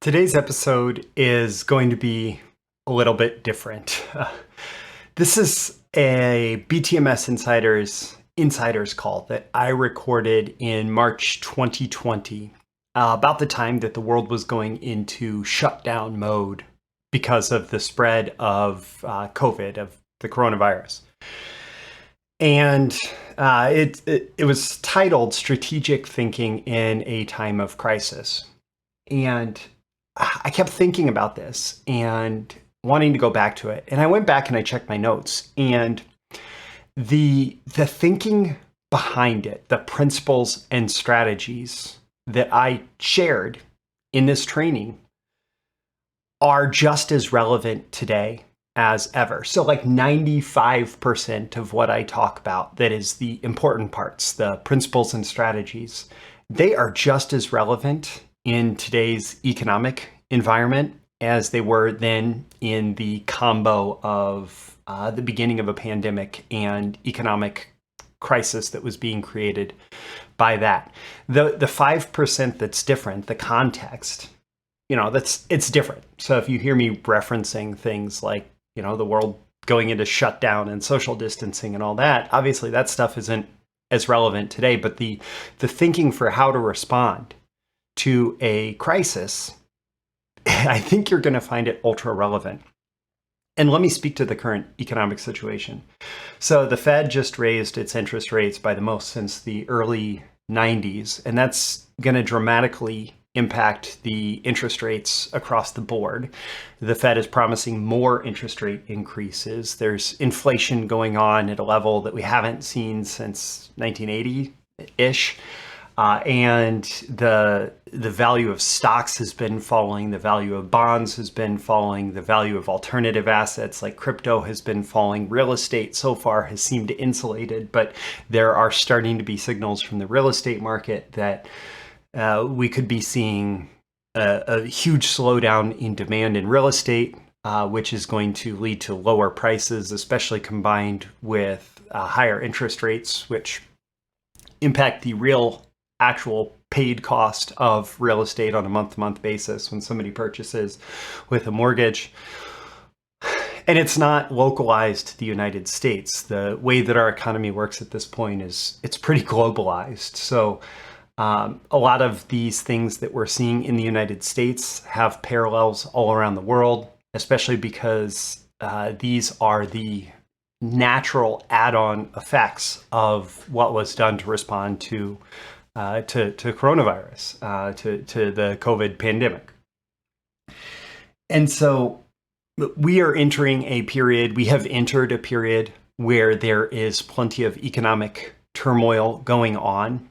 Today's episode is going to be a little bit different. This is a BTMS Insiders call that I recorded in March 2020, about the time that the world was going into shutdown mode because of the spread of COVID, of the coronavirus. And it was titled Strategic Thinking in a Time of Crisis. And I kept thinking about this and wanting to go back to it. And I went back and I checked my notes, and the thinking behind it, the principles and strategies that I shared in this training are just as relevant today as ever. So like 95% of what I talk about, that is the important parts, the principles and strategies, they are just as relevant in today's economic environment as they were then in the combo of the beginning of a pandemic and economic crisis that was being created by that. The 5% that's different, the context, it's different. So if you hear me referencing things like, the world going into shutdown and social distancing and all that, obviously that stuff isn't as relevant today, but the thinking for how to respond to a crisis, I think you're going to find it ultra relevant. And let me speak to the current economic situation. So the Fed just raised its interest rates by the most since the early 90s, and that's going to dramatically impact the interest rates across the board. The Fed is promising more interest rate increases. There's inflation going on at a level that we haven't seen since 1980-ish. And the value of stocks has been falling, the value of bonds has been falling, the value of alternative assets like crypto has been falling. Real estate so far has seemed insulated, but there are starting to be signals from the real estate market that we could be seeing a huge slowdown in demand in real estate, which is going to lead to lower prices, especially combined with higher interest rates, which impact the actual paid cost of real estate on a month-to-month basis when somebody purchases with a mortgage. And it's not localized to the United States. The way that our economy works at this point is it's pretty globalized. So a lot of these things that we're seeing in the United States have parallels all around the world, especially because these are the natural add-on effects of what was done to respond to coronavirus, to the COVID pandemic. And so we have entered a period where there is plenty of economic turmoil going on.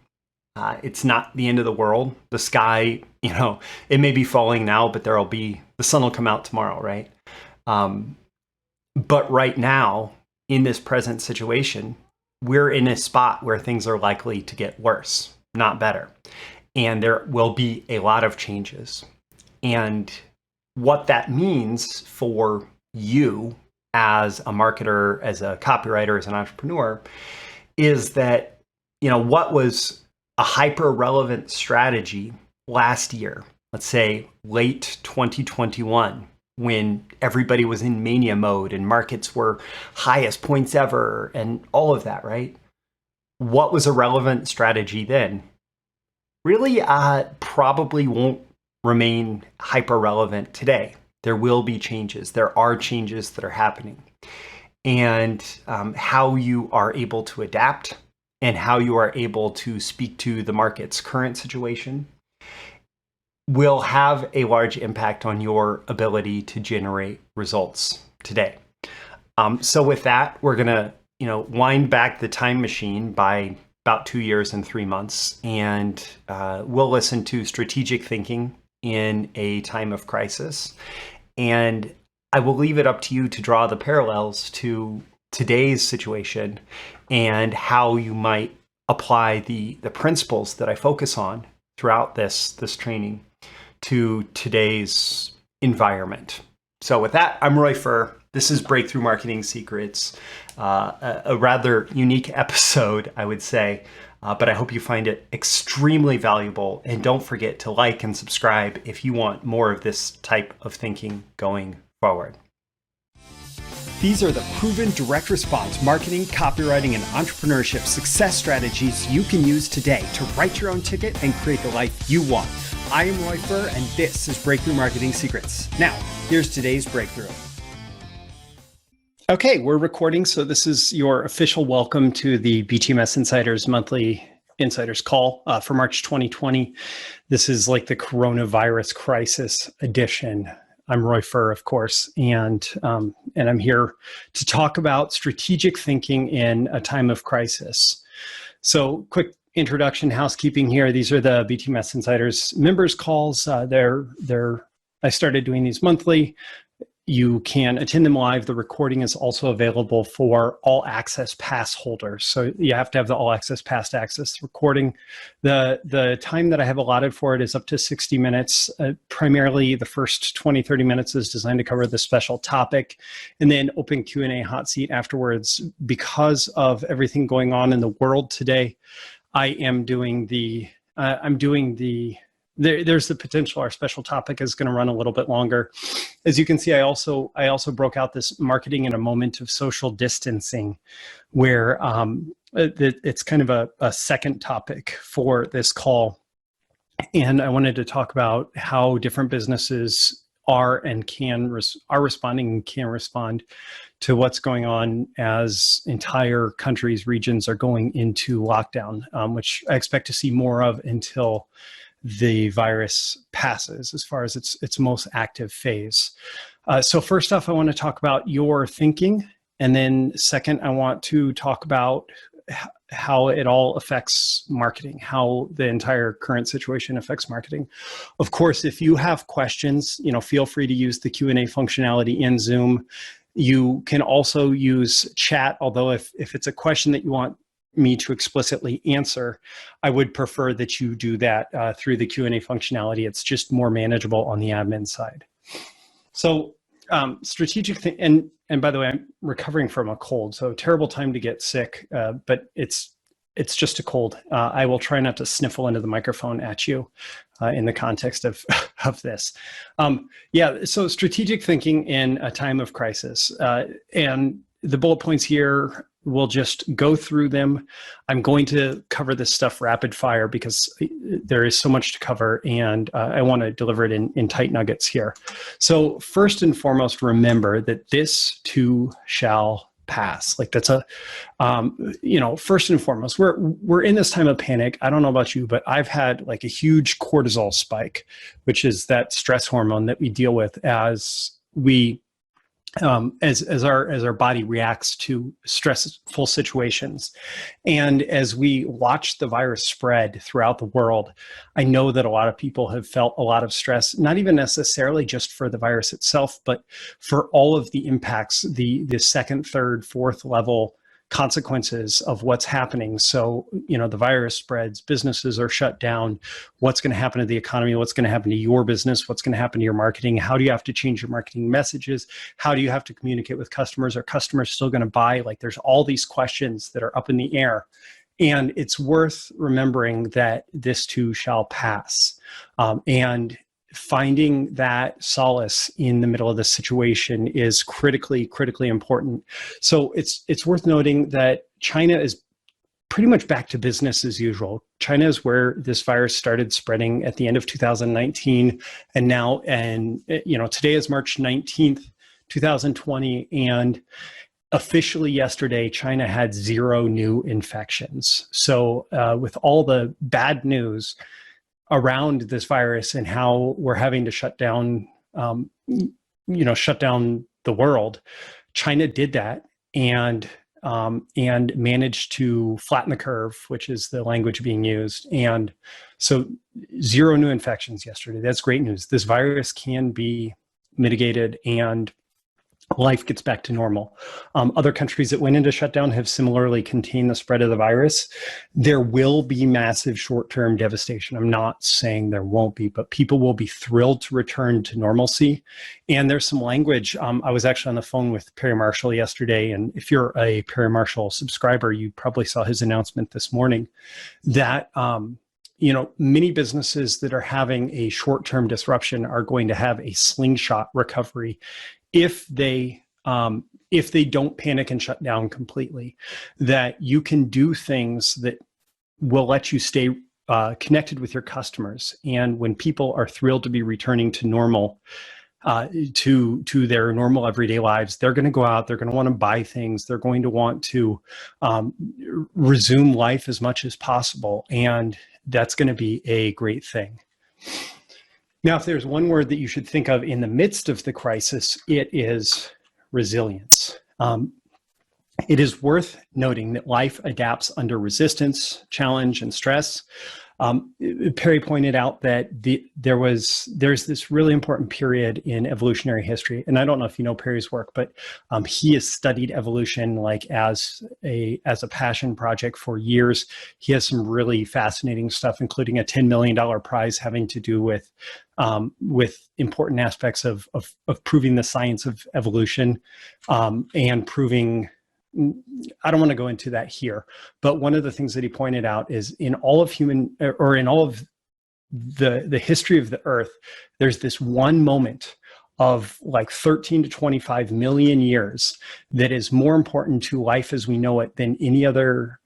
It's not the end of the world. The sky, it may be falling now, but the sun will come out tomorrow, right? But right now, in this present situation, we're in a spot where things are likely to get worse, not better. And there will be a lot of changes. And what that means for you as a marketer, as a copywriter, as an entrepreneur, is that, what was a hyper-relevant strategy last year, let's say late 2021, when everybody was in mania mode and markets were highest points ever and all of that, right? What was a relevant strategy then really probably won't remain hyper-relevant today. There will be changes. There are changes that are happening. And how you are able to adapt and how you are able to speak to the market's current situation will have a large impact on your ability to generate results today. So with that, we're going to, wind back the time machine by about 2 years and 3 months, and we'll listen to strategic thinking in a time of crisis. And I will leave it up to you to draw the parallels to today's situation and how you might apply the principles that I focus on throughout this training to today's environment. So with that, I'm Roy Furr. This is Breakthrough Marketing Secrets, a rather unique episode, I would say. but I hope you find it extremely valuable. And don't forget to like and subscribe if you want more of this type of thinking going forward. These are the proven direct response marketing, copywriting, and entrepreneurship success strategies you can use today to write your own ticket and create the life you want. I am Roy Furr, and this is Breakthrough Marketing Secrets. Now, here's today's breakthrough. Okay, we're recording, so this is your official welcome to the BTMS Insiders monthly Insiders call for March 2020. This is like the coronavirus crisis edition. I'm Roy Furr, of course, and I'm here to talk about strategic thinking in a time of crisis. So, quick introduction, housekeeping here. These are the BTMS Insiders members calls. I started doing these monthly. You can attend them live. The recording is also available for All-Access Pass holders. So you have to have the All-Access Pass to access the recording. The time that I have allotted for it is up to 60 minutes. Primarily, the first 20, 30 minutes is designed to cover the special topic, and then open Q&A hot seat afterwards. Because of everything going on in the world today, I am doing there's the potential our special topic is going to run a little bit longer. As you can see, I also broke out this marketing in a moment of social distancing, where it's kind of a second topic for this call. And I wanted to talk about how different businesses are responding and can respond to what's going on as entire countries, regions are going into lockdown, which I expect to see more of until the virus passes as far as its most active phase. So first off, I want to talk about your thinking. And then second, I want to talk about how it all affects marketing, how the entire current situation affects marketing. Of course, if you have questions, feel free to use the Q&A functionality in Zoom. You can also use chat, although if it's a question that you want me to explicitly answer, I would prefer that you do that through the Q&A functionality. It's just more manageable on the admin side. So strategic thing, and by the way, I'm recovering from a cold, so terrible time to get sick, but it's just a cold. I will try not to sniffle into the microphone at you in the context of this. So strategic thinking in a time of crisis. And the bullet points here, we'll just go through them. I'm going to cover this stuff rapid fire because there is so much to cover, and I want to deliver it in tight nuggets here. So first and foremost, remember that this too shall pass. Like that's first and foremost, we're in this time of panic. I don't know about you, but I've had like a huge cortisol spike, which is that stress hormone that we deal with as we as our body reacts to stressful situations. And as we watch the virus spread throughout the world, I know that a lot of people have felt a lot of stress, not even necessarily just for the virus itself, but for all of the impacts, the second, third, fourth level consequences of what's happening. So, the virus spreads, businesses are shut down. What's going to happen to the economy? What's going to happen to your business? What's going to happen to your marketing? How do you have to change your marketing messages? How do you have to communicate with customers? Are customers still going to buy? Like there's all these questions that are up in the air. And it's worth remembering that this too shall pass. And finding that solace in the middle of the situation is critically important. So it's worth noting that China is pretty much back to business as usual. China is where this virus started spreading at the end of 2019, and now, today is March 19th, 2020, and officially yesterday, China had 0 new infections. So with all the bad news around this virus and how we're having to shut down the world, China did that and managed to flatten the curve, which is the language being used. And so 0 new infections yesterday. That's great news. This virus can be mitigated and life gets back to normal. Other countries that went into shutdown have similarly contained the spread of the virus. There will be massive short-term devastation. I'm not saying there won't be, but people will be thrilled to return to normalcy. And there's some language. I was actually on the phone with Perry Marshall yesterday, and if you're a Perry Marshall subscriber, you probably saw his announcement this morning that many businesses that are having a short-term disruption are going to have a slingshot recovery if they don't panic and shut down completely. That you can do things that will let you stay connected with your customers. And when people are thrilled to be returning to normal, to their normal everyday lives, they're going to go out, they're going to want to buy things, they're going to want to resume life as much as possible. And that's going to be a great thing. Now, if there's one word that you should think of in the midst of the crisis, it is resilience. It is worth noting that life adapts under resistance, challenge, and stress. Perry pointed out that there's this really important period in evolutionary history, and I don't know if you know Perry's work, but he has studied evolution like as a passion project for years. He has some really fascinating stuff, including a $10 million prize having to do with important aspects of proving the science of evolution and proving. I don't want to go into that here, but one of the things that he pointed out is in all of the history of the earth, there's this one moment of like 13 to 25 million years that is more important to life as we know it than any other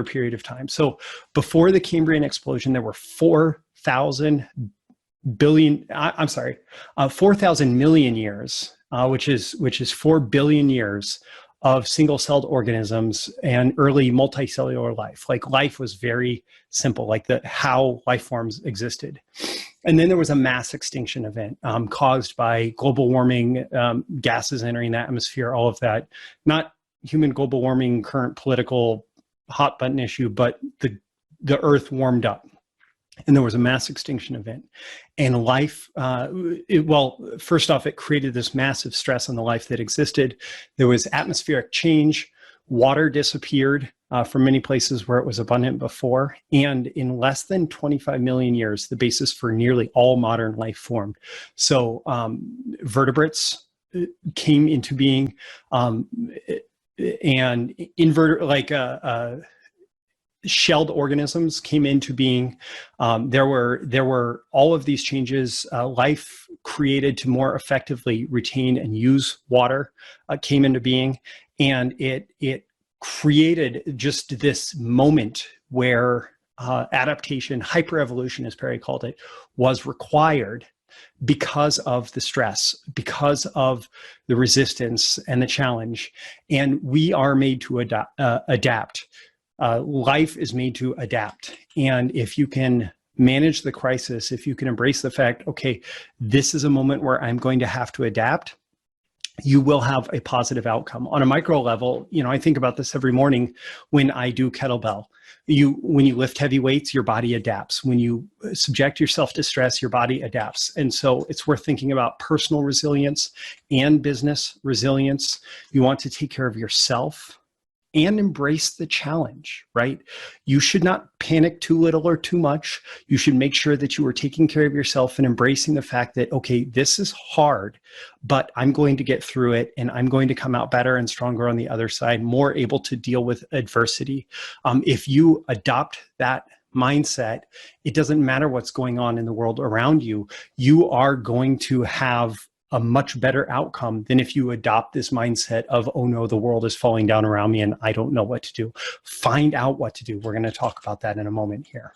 period of time. So before the Cambrian explosion, there were 4,000 million years, which is 4 billion years of single-celled organisms and early multicellular life. Like life was very simple, like how life forms existed. And then there was a mass extinction event caused by global warming, gases entering the atmosphere, all of that. Not human global warming, current political hot button issue, but the earth warmed up. And there was a mass extinction event. And life, first off, it created this massive stress on the life that existed. There was atmospheric change. Water disappeared from many places where it was abundant before. And in less than 25 million years, the basis for nearly all modern life formed. So vertebrates came into being, and shelled organisms came into being. There were all of these changes. Life created to more effectively retain and use water came into being, and it created just this moment where adaptation, hyperevolution, as Perry called it, was required because of the stress, because of the resistance and the challenge, and we are made to adapt. Life is made to adapt. And if you can manage the crisis, if you can embrace the fact, okay, this is a moment where I'm going to have to adapt, you will have a positive outcome. On a micro level, I think about this every morning when I do kettlebell. When you lift heavy weights, your body adapts. When you subject yourself to stress, your body adapts. And so it's worth thinking about personal resilience and business resilience. You want to take care of yourself and embrace the challenge, right? You should not panic too little or too much. You should make sure that you are taking care of yourself and embracing the fact that, okay, this is hard, but I'm going to get through it and I'm going to come out better and stronger on the other side, more able to deal with adversity. If you adopt that mindset, it doesn't matter what's going on in the world around you, you are going to have a much better outcome than if you adopt this mindset of, oh no, the world is falling down around me and I don't know what to do. Find out what to do. We're going to talk about that in a moment here.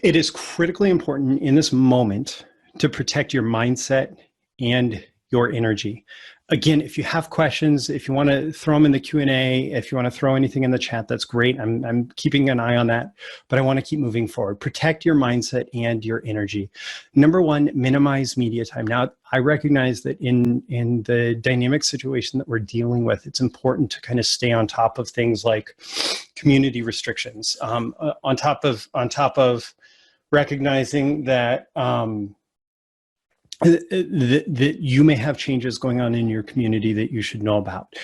It is critically important in this moment to protect your mindset and your energy. Again, if you have questions, if you want to throw them in the Q&A, if you want to throw anything in the chat, that's great. I'm keeping an eye on that, but I want to keep moving forward. Protect your mindset and your energy. Number one, minimize media time. Now, I recognize that in the dynamic situation that we're dealing with, it's important to kind of stay on top of things like community restrictions, on top of recognizing that that you may have changes going on in your community that you should know about.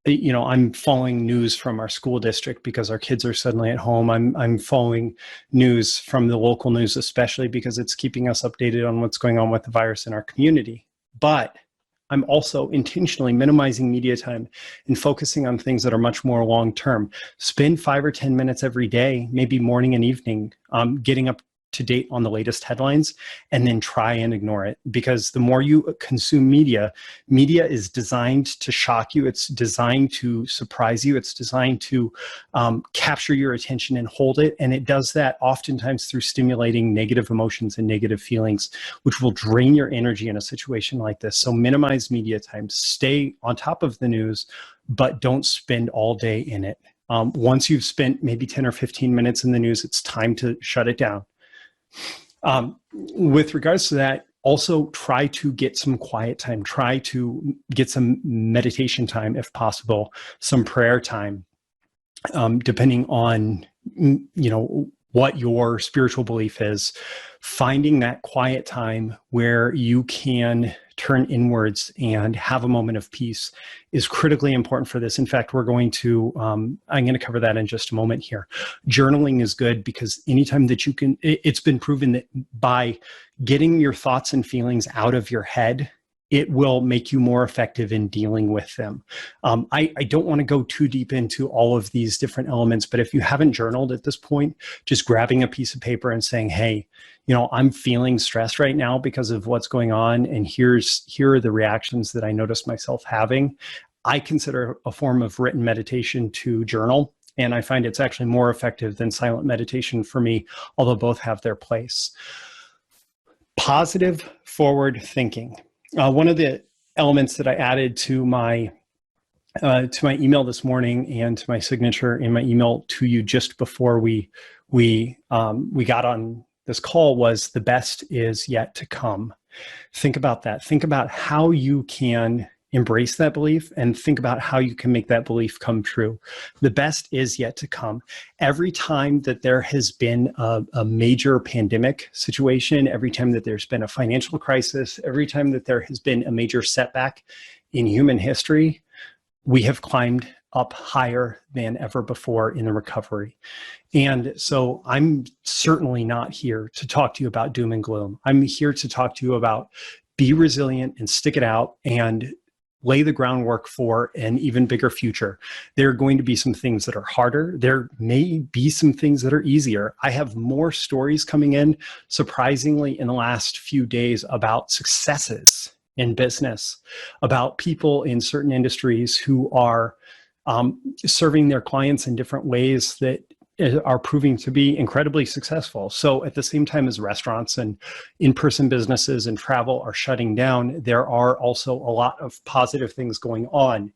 I'm following news from our school district because our kids are suddenly at home. I'm following news from the local news, especially because it's keeping us updated on what's going on with the virus in our community. But I'm also intentionally minimizing media time and focusing on things that are much more long-term. Spend 5 or 10 minutes every day, maybe morning and evening, getting up to date on the latest headlines, and then try and ignore it. Because the more you consume media is designed to shock you. It's designed to surprise you. It's designed to capture your attention and hold it. And it does that oftentimes through stimulating negative emotions and negative feelings, which will drain your energy in a situation like this. So minimize media time, stay on top of the news, but don't spend all day in it. Once you've spent maybe 10 or 15 minutes in the news, it's time to shut it down. With regards to that, also try to get some quiet time, try to get some meditation time if possible, some prayer time, depending on, what your spiritual belief is. Finding that quiet time where you can turn inwards and have a moment of peace is critically important for this. In fact, I'm going to cover that in just a moment here. Journaling is good because anytime that you can, it's been proven that by getting your thoughts and feelings out of your head, it will make you more effective in dealing with them. I don't want to go too deep into all of these different elements, but if you haven't journaled at this point, just grabbing a piece of paper and saying, hey, I'm feeling stressed right now because of what's going on, and here are the reactions that I noticed myself having. I consider a form of written meditation to journal, and I find it's actually more effective than silent meditation for me, although both have their place. Positive forward thinking. One of the elements that I added to my email this morning and to my signature in my email to you just before we got on this call was the best is yet to come. Think about that. Think about how you can embrace that belief and think about how you can make that belief come true. The best is yet to come. Every time that there has been a major pandemic situation, every time that there's been a financial crisis, every time that there has been a major setback in human history, we have climbed up higher than ever before in the recovery. And so I'm certainly not here to talk to you about doom and gloom. I'm here to talk to you about be resilient and stick it out and lay the groundwork for an even bigger future. There are going to be some things that are harder. There may be some things that are easier. I have more stories coming in, surprisingly, in the last few days about successes in business, about people in certain industries who are serving their clients in different ways that are proving to be incredibly successful. So at the same time as restaurants and in-person businesses and travel are shutting down, there are also a lot of positive things going on.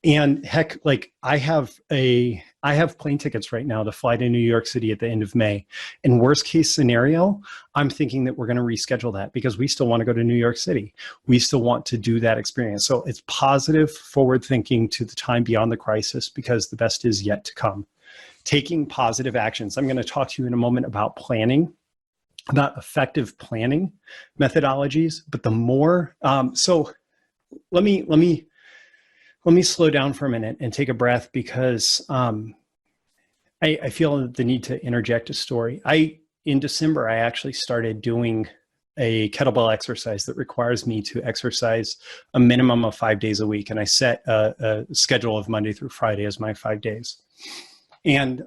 And heck, like I have plane tickets right now to fly to New York City at the end of May. In worst case scenario, I'm thinking that we're going to reschedule that because we still want to go to New York City. We still want to do that experience. So it's positive forward thinking to the time beyond the crisis because the best is yet to come. Taking positive actions. I'm going to talk to you in a moment about planning, about effective planning methodologies. But the more, so let me slow down for a minute and take a breath because I feel the need to interject a story. In December, I actually started doing a kettlebell exercise that requires me to exercise a minimum of 5 days a week. And I set a schedule of Monday through Friday as my 5 days. And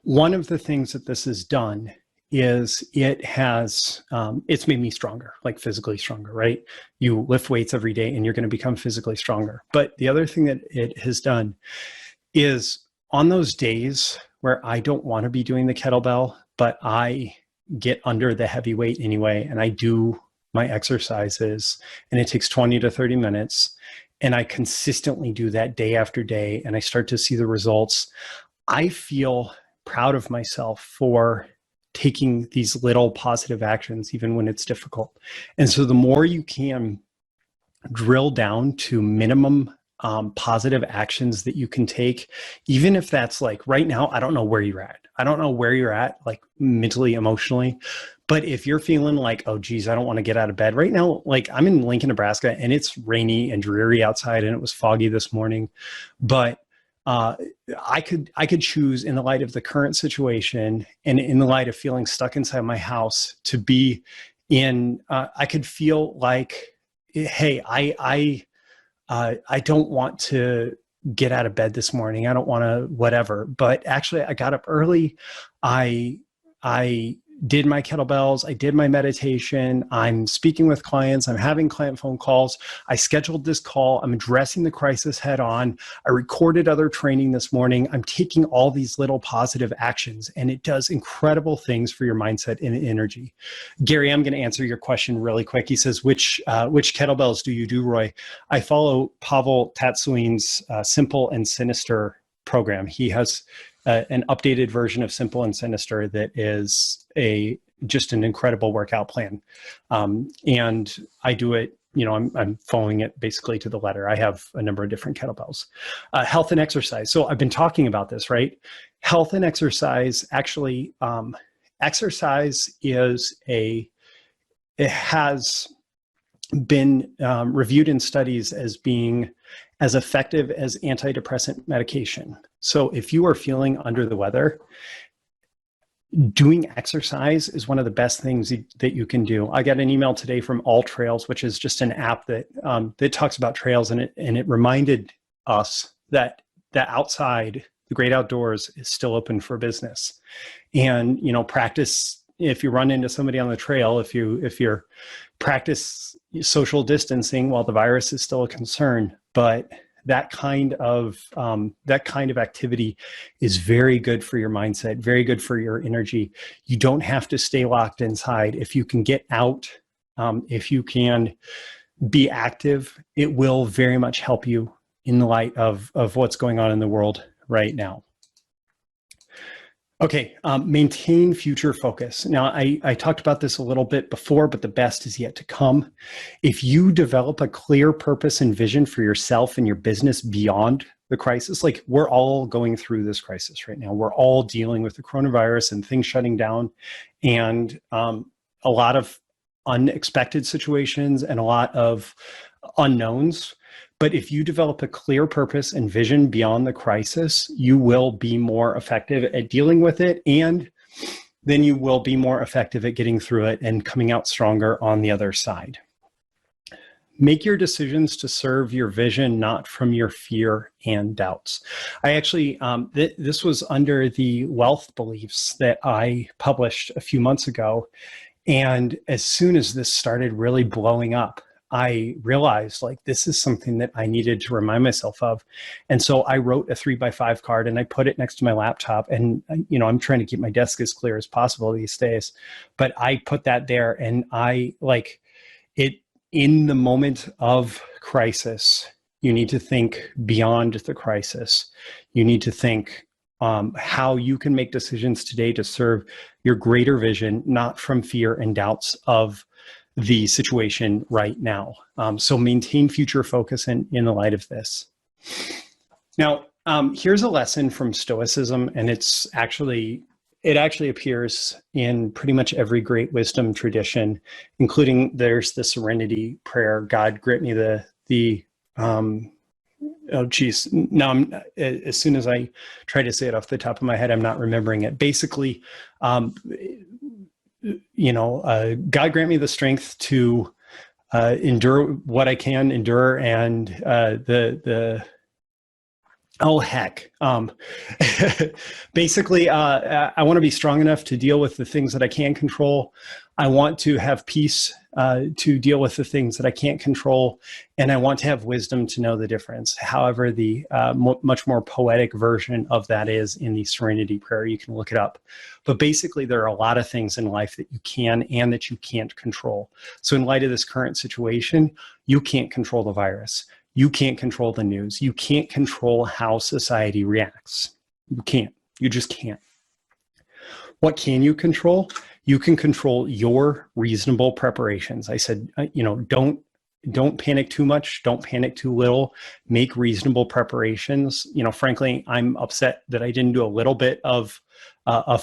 one of the things that this has done is it's made me stronger, like physically stronger, right? You lift weights every day and you're going to become physically stronger. But the other thing that it has done is on those days where I don't want to be doing the kettlebell, but I get under the heavy weight anyway, and I do my exercises and it takes 20 to 30 minutes. And I consistently do that day after day, and I start to see the results. I feel proud of myself for taking these little positive actions, even when it's difficult. And so the more you can drill down to minimum positive actions that you can take, even if that's like right now, I don't know where you're at. I don't know where you're at, like mentally, emotionally. But if you're feeling like, oh, geez, I don't want to get out of bed right now, like I'm in Lincoln, Nebraska, and it's rainy and dreary outside, and it was foggy this morning. But I could choose, in the light of the current situation and in the light of feeling stuck inside my house, to be in. I could feel like, hey, I don't want to get out of bed this morning. I don't want to whatever. But actually, I got up early. I did my kettlebells. I did my meditation. I'm speaking with clients. I'm having client phone calls. I scheduled this call. I'm addressing the crisis head on. I recorded other training this morning. I'm taking all these little positive actions, and it does incredible things for your mindset and energy. Gary, I'm going to answer your question really quick. He says, which kettlebells do you do, Roy? I follow Pavel Tatsuin's Simple and Sinister program. He has an updated version of Simple and Sinister that is just an incredible workout plan. And I do it, I'm following it basically to the letter. I have a number of different kettlebells. Health and exercise. So I've been talking about this, right? Health and exercise, actually, exercise it has been reviewed in studies as being as effective as antidepressant medication. So if you are feeling under the weather, doing exercise is one of the best things that you can do. I got an email today from All Trails, which is just an app that talks about trails, and it reminded us that the outside, the great outdoors, is still open for business. And practice. If you run into somebody on the trail, if you're practice social distancing while the virus is still a concern, but that kind of activity is very good for your mindset, very good for your energy. You don't have to stay locked inside. If you can get out, if you can be active, it will very much help you in the light of what's going on in the world right now. Okay, maintain future focus. Now, I talked about this a little bit before, but the best is yet to come. If you develop a clear purpose and vision for yourself and your business beyond the crisis, like we're all going through this crisis right now. We're all dealing with the coronavirus and things shutting down, and a lot of unexpected situations and a lot of unknowns. But if you develop a clear purpose and vision beyond the crisis, you will be more effective at dealing with it, and then you will be more effective at getting through it and coming out stronger on the other side. Make your decisions to serve your vision, not from your fear and doubts. I actually, this was under the wealth beliefs that I published a few months ago. And as soon as this started really blowing up, I realized like this is something that I needed to remind myself of. And so I wrote a 3x5 card and I put it next to my laptop, and I'm trying to keep my desk as clear as possible these days, but I put that there, and I like it. In the moment of crisis, you need to think beyond the crisis. You need to think how you can make decisions today to serve your greater vision, not from fear and doubts of the situation right now. So maintain future focus in the light of this. Now, here's a lesson from Stoicism, and it actually appears in pretty much every great wisdom tradition, including there's the serenity prayer. God grant me oh geez, now as soon as I try to say it off the top of my head, I'm not remembering it. Basically, God grant me the strength to endure what I can endure, and oh heck. Basically, I want to be strong enough to deal with the things that I can control. I want to have peace to deal with the things that I can't control, and I want to have wisdom to know the difference. However, the much more poetic version of that is in the Serenity Prayer. You can look it up. But basically, there are a lot of things in life that you can and that you can't control. So in light of this current situation, you can't control the virus. You can't control the news. You can't control how society reacts. You can't. You just can't. What can you control? You can control your reasonable preparations. I said, don't don't panic too much. Don't panic too little. Make reasonable preparations. Frankly, I'm upset that I didn't do a little bit of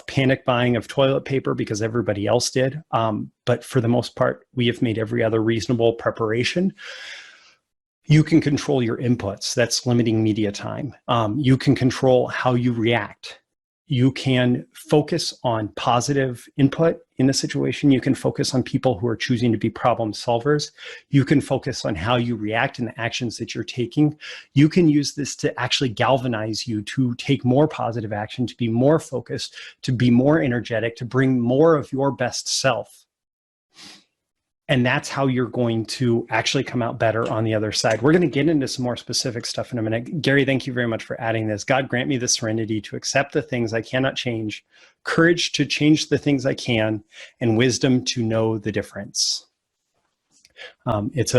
panic buying of toilet paper because everybody else did. But for the most part, we have made every other reasonable preparation. You can control your inputs. That's limiting media time. You can control how you react. You can focus on positive input in the situation. You can focus on people who are choosing to be problem solvers. You can focus on how you react and the actions that you're taking. You can use this to actually galvanize you to take more positive action, to be more focused, to be more energetic, to bring more of your best self. And that's how you're going to actually come out better on the other side. We're going to get into some more specific stuff in a minute. Gary, thank you very much for adding this. God grant me the serenity to accept the things I cannot change, courage to change the things I can, and wisdom to know the difference. It's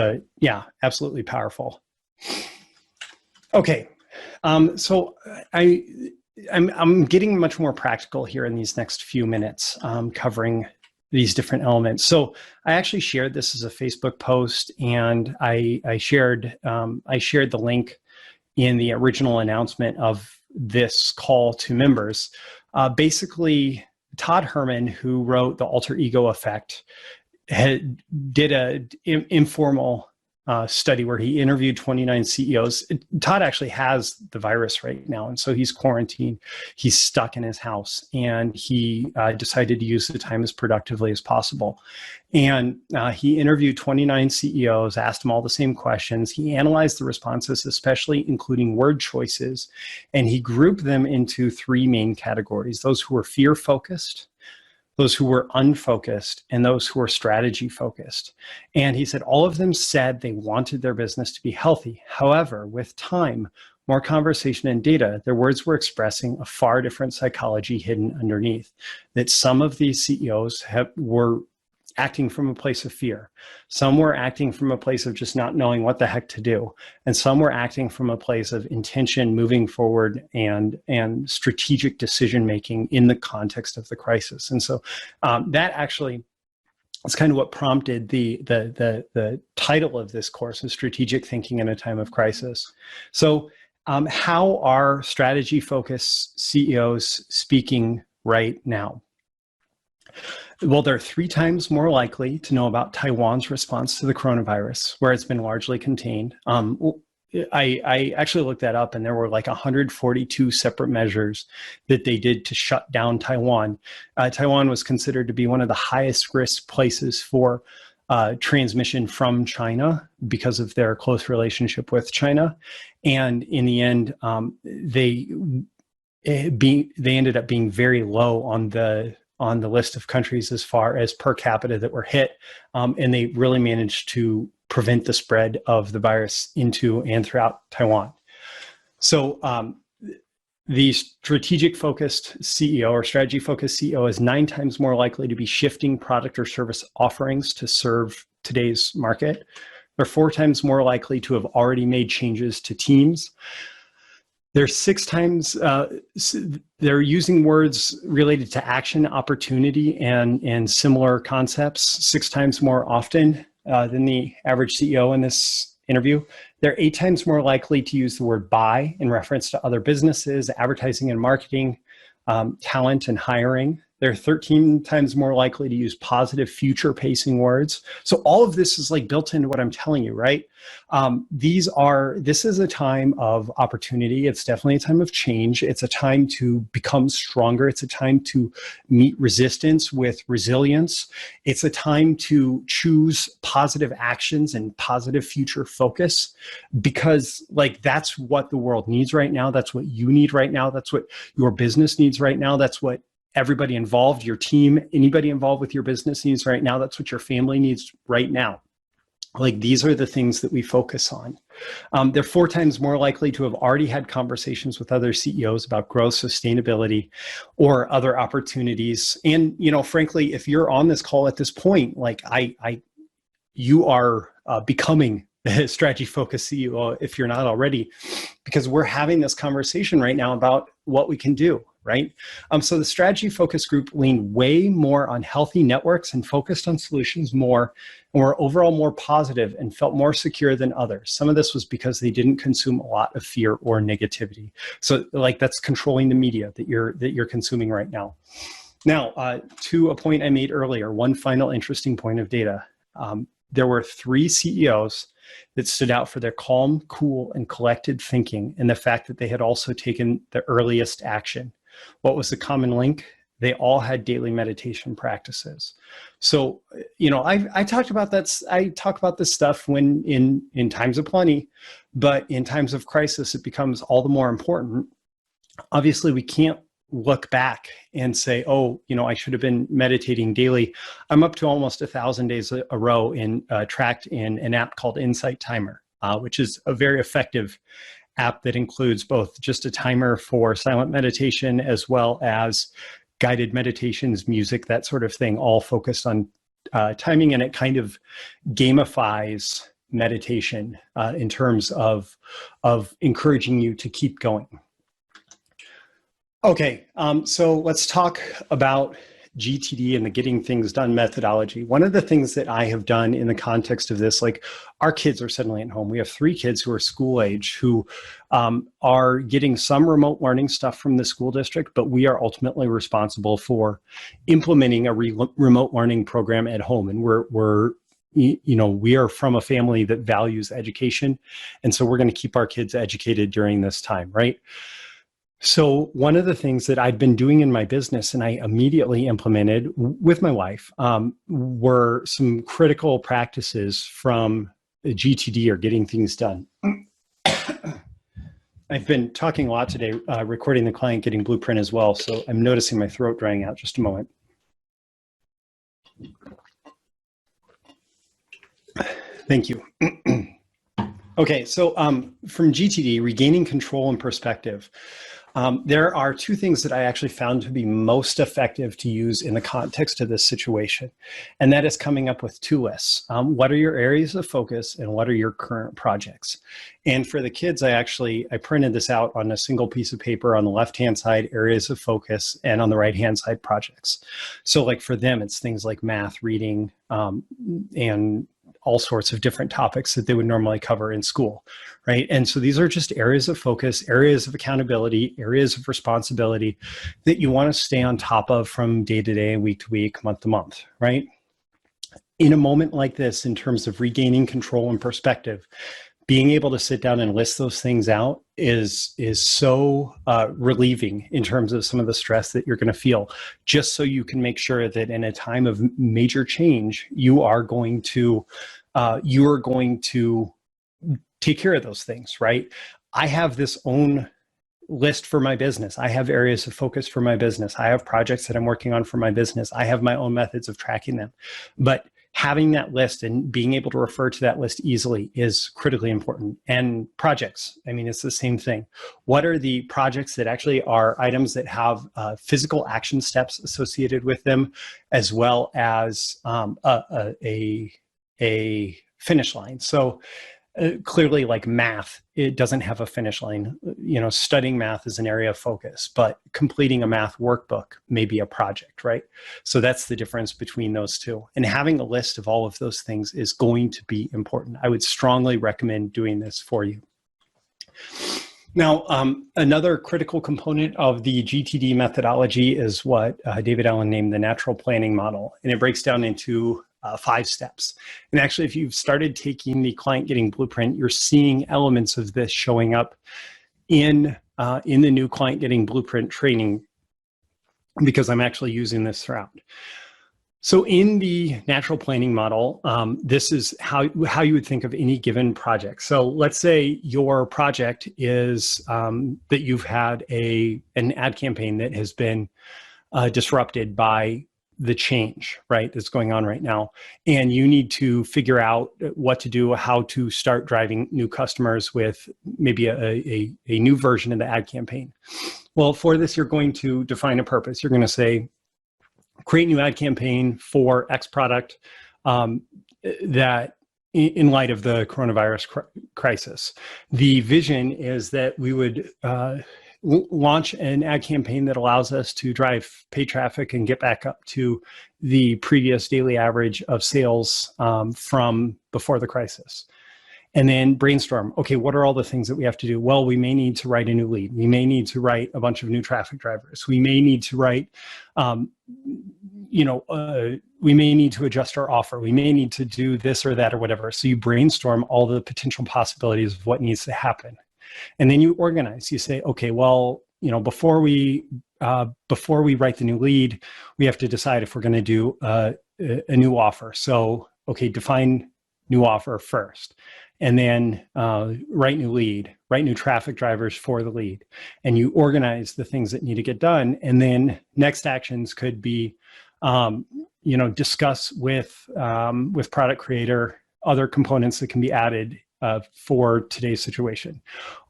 absolutely powerful. Okay, so I'm getting much more practical here in these next few minutes, covering these different elements. So I actually shared this as a Facebook post, and I shared the link in the original announcement of this call to members. Basically, Todd Herman, who wrote The Alter Ego Effect, did an informal study where he interviewed 29 CEOs. Todd actually has the virus right now, and so he's quarantined. He's stuck in his house, and he decided to use the time as productively as possible. And he interviewed 29 CEOs, asked them all the same questions. He analyzed the responses, especially including word choices, and he grouped them into three main categories: those who were fear-focused, those who were unfocused, and those who were strategy focused. And he said all of them said they wanted their business to be healthy. However, with time, more conversation and data, their words were expressing a far different psychology hidden underneath. That some of these CEOs were acting from a place of fear. Some were acting from a place of just not knowing what the heck to do. And some were acting from a place of intention, moving forward, and strategic decision-making in the context of the crisis. And so that actually is kind of what prompted the title of this course, is Strategic Thinking in a Time of Crisis. So how are strategy-focused CEOs speaking right now? Well, they're 3 times more likely to know about Taiwan's response to the coronavirus, where it's been largely contained. I actually looked that up, and there were like 142 separate measures that they did to shut down Taiwan. Taiwan was considered to be one of the highest risk places for transmission from China because of their close relationship with China. And in the end, they ended up being very low on the list of countries as far as per capita that were hit. And they really managed to prevent the spread of the virus into and throughout Taiwan. So the strategic-focused CEO or strategy-focused CEO is 9 times more likely to be shifting product or service offerings to serve today's market. They're 4 times more likely to have already made changes to teams. They're 6 times, they're using words related to action, opportunity, and similar concepts 6 times more often than the average CEO in this interview. They're 8 times more likely to use the word buy in reference to other businesses, advertising and marketing, talent and hiring. They're 13 times more likely to use positive future-pacing words. So all of this is like built into what I'm telling you, right? This is a time of opportunity. It's definitely a time of change. It's a time to become stronger. It's a time to meet resistance with resilience. It's a time to choose positive actions and positive future focus, because like that's what the world needs right now. That's what you need right now. That's what your business needs right now. That's what everybody involved, your team, anybody involved with your business needs right now. That's what your family needs right now. Like, these are the things that we focus on. They're 4 times more likely to have already had conversations with other CEOs about growth, sustainability, or other opportunities. And, you know, frankly, if you're on this call at this point, like you are becoming a strategy-focused CEO if you're not already, because we're having this conversation right now about what we can do. right? So the strategy focus group leaned way more on healthy networks and focused on solutions more, and were overall more positive and felt more secure than others. Some of this was because they didn't consume a lot of fear or negativity. So like that's controlling the media that you're consuming right now. Now, to a point I made earlier, one final interesting point of data. There were 3 CEOs that stood out for their calm, cool, and collected thinking, and the fact that they had also taken the earliest action. What was the common link? They all had daily meditation practices. So, you know, I talked about that. I talk about this stuff when in times of plenty, but in times of crisis, it becomes all the more important. Obviously, we can't look back and say, oh, you know, I should have been meditating daily. I'm up to almost 1,000 days a row tracked in an app called Insight Timer, which is a very effective app that includes both just a timer for silent meditation as well as guided meditations, music, that sort of thing, all focused on timing, and it kind of gamifies meditation in terms of encouraging you to keep going. Okay, so let's talk about GTD and the getting things done methodology. One of the things that I have done in the context of this, like our kids are suddenly at home. We have 3 kids who are school age who are getting some remote learning stuff from the school district, but we are ultimately responsible for implementing a remote learning program at home. And we are from a family that values education. And so we're going to keep our kids educated during this time, right? So one of the things that I'd been doing in my business and I immediately implemented with my wife were some critical practices from GTD, or getting things done. I've been talking a lot today, recording the client getting blueprint as well. So I'm noticing my throat drying out. Just a moment. Thank you. Okay, so from GTD, regaining control and perspective. There are 2 things that I actually found to be most effective to use in the context of this situation, and that is coming up with 2 lists. What are your areas of focus and what are your current projects? And for the kids, I printed this out on a single piece of paper. On the left-hand side, areas of focus, and on the right-hand side, projects. So like for them, it's things like math, reading, and all sorts of different topics that they would normally cover in school, right? And so these are just areas of focus, areas of accountability, areas of responsibility that you want to stay on top of from day to day, week to week, month to month, right? In a moment like this, in terms of regaining control and perspective, being able to sit down and list those things out is so relieving in terms of some of the stress that you're going to feel, just so you can make sure that in a time of major change, you are going to take care of those things, right? I have this own list for my business. I have areas of focus for my business. I have projects that I'm working on for my business. I have my own methods of tracking them. But having that list and being able to refer to that list easily is critically important. And projects, I mean, it's the same thing. What are the projects that actually are items that have physical action steps associated with them, as well as a finish line? So clearly, like math, it doesn't have a finish line. You know, studying math is an area of focus, but completing a math workbook may be a project, right? So that's the difference between those 2. And having a list of all of those things is going to be important. I would strongly recommend doing this for you. Now, another critical component of the GTD methodology is what David Allen named the natural planning model. And it breaks down into 5 steps. And actually, if you've started taking the client getting blueprint, you're seeing elements of this showing up in the new client getting blueprint training, because I'm actually using this throughout. So in the natural planning model, this is how you would think of any given project. So let's say your project is that you've had an ad campaign that has been disrupted by the change, right, that's going on right now. And you need to figure out what to do, how to start driving new customers with maybe a new version of the ad campaign. Well, for this, you're going to define a purpose. You're going to say, create new ad campaign for X product that in light of the coronavirus crisis. The vision is that we would launch an ad campaign that allows us to drive paid traffic and get back up to the previous daily average of sales from before the crisis. And then brainstorm, okay, what are all the things that we have to do? Well, we may need to write a new lead. We may need to write a bunch of new traffic drivers. We may need to write, we may need to adjust our offer. We may need to do this or that or whatever. So you brainstorm all the potential possibilities of what needs to happen. And then you organize. You say, okay, well, before we write the new lead, we have to decide if we're going to do a new offer. So, okay, define new offer first, and then write new lead, write new traffic drivers for the lead, and you organize the things that need to get done. And then next actions could be, discuss with product creator other components that can be added for today's situation,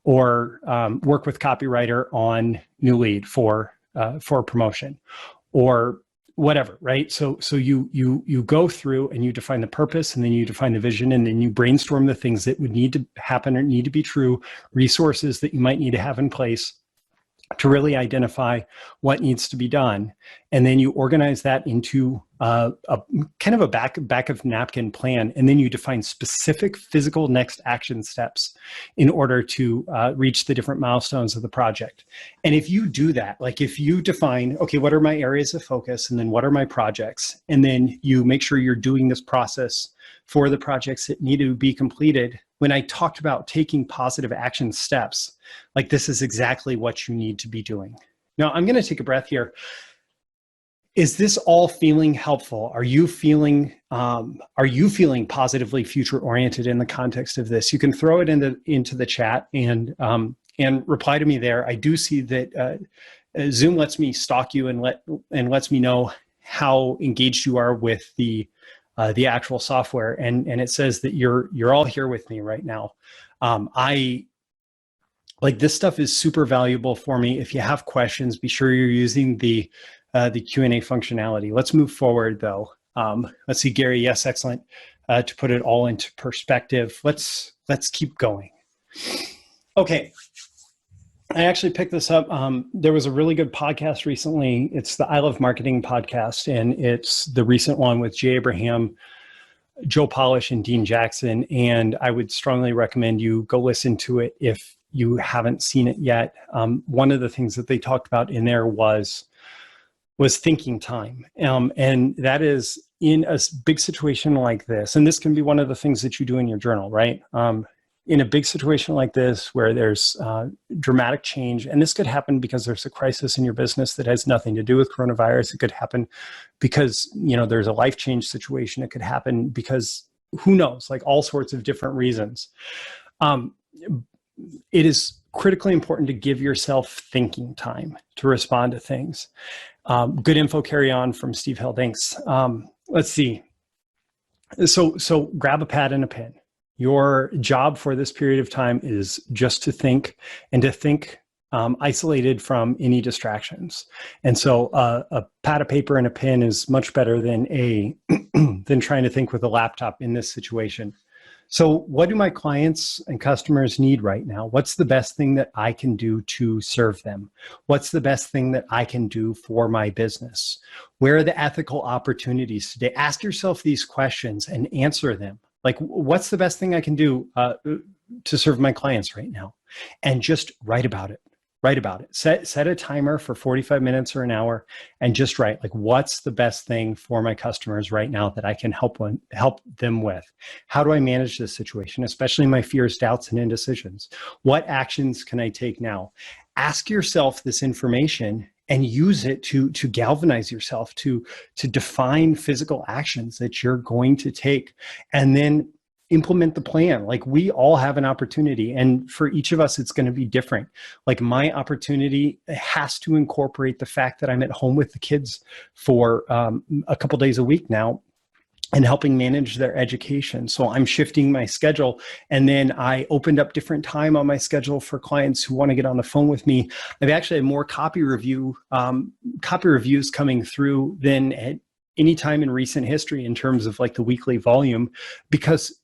or work with copywriter on new lead for promotion, or whatever, right? So you go through and you define the purpose, and then you define the vision, and then you brainstorm the things that would need to happen or need to be true, resources that you might need to have in place to really identify what needs to be done. And then you organize that into a kind of a back of napkin plan. And then you define specific physical next action steps in order to reach the different milestones of the project. And if you do that, like if you define, okay, what are my areas of focus? And then what are my projects? And then you make sure you're doing this process for the projects that need to be completed. When I talked about taking positive action steps, like this is exactly what you need to be doing. Now I'm going to take a breath here. Is this all feeling helpful? Are you feeling positively future oriented in the context of this? You can throw it into the chat and reply to me there. I do see that Zoom lets me stalk you and lets me know how engaged you are with the actual software, and it says that you're all here with me right now. This stuff is super valuable for me. If you have questions, be sure you're using the Q&A functionality. Let's move forward though. Let's see, Gary. Yes, excellent. To put it all into perspective, let's keep going. Okay. I actually picked this up. There was a really good podcast recently. It's the I Love Marketing podcast, and it's the recent one with Jay Abraham, Joe Polish, and Dean Jackson. And I would strongly recommend you go listen to it if you haven't seen it yet. One of the things that they talked about in there was thinking time. And that is in a big situation like this. And this can be one of the things that you do in your journal, right? In a big situation like this, where there's dramatic change, and this could happen because there's a crisis in your business that has nothing to do with coronavirus. It could happen because, there's a life change situation. It could happen because who knows, like all sorts of different reasons. It is critically important to give yourself thinking time to respond to things. Good info carry on from Steve Hill. Thanks. Let's see. So grab a pad and a pen. Your job for this period of time is just to think, and to think isolated from any distractions. And so a pad of paper and a pen is much better than than trying to think with a laptop in this situation. So what do my clients and customers need right now? What's the best thing that I can do to serve them? What's the best thing that I can do for my business? Where are the ethical opportunities today? Ask yourself these questions and answer them. Like, what's the best thing I can do to serve my clients right now? And just write about it. Write about it. Set a timer for 45 minutes or an hour and just write, like, what's the best thing for my customers right now that I can help them with? How do I manage this situation, especially my fears, doubts, and indecisions? What actions can I take now? Ask yourself this information and use it to galvanize yourself, to define physical actions that you're going to take, and then implement the plan. Like, we all have an opportunity, and for each of us, it's going to be different. Like, my opportunity has to incorporate the fact that I'm at home with the kids for a couple days a week now, and helping manage their education. So I'm shifting my schedule. And then I opened up different time on my schedule for clients who want to get on the phone with me. I've actually had more copy reviews coming through than at any time in recent history in terms of like the weekly volume, because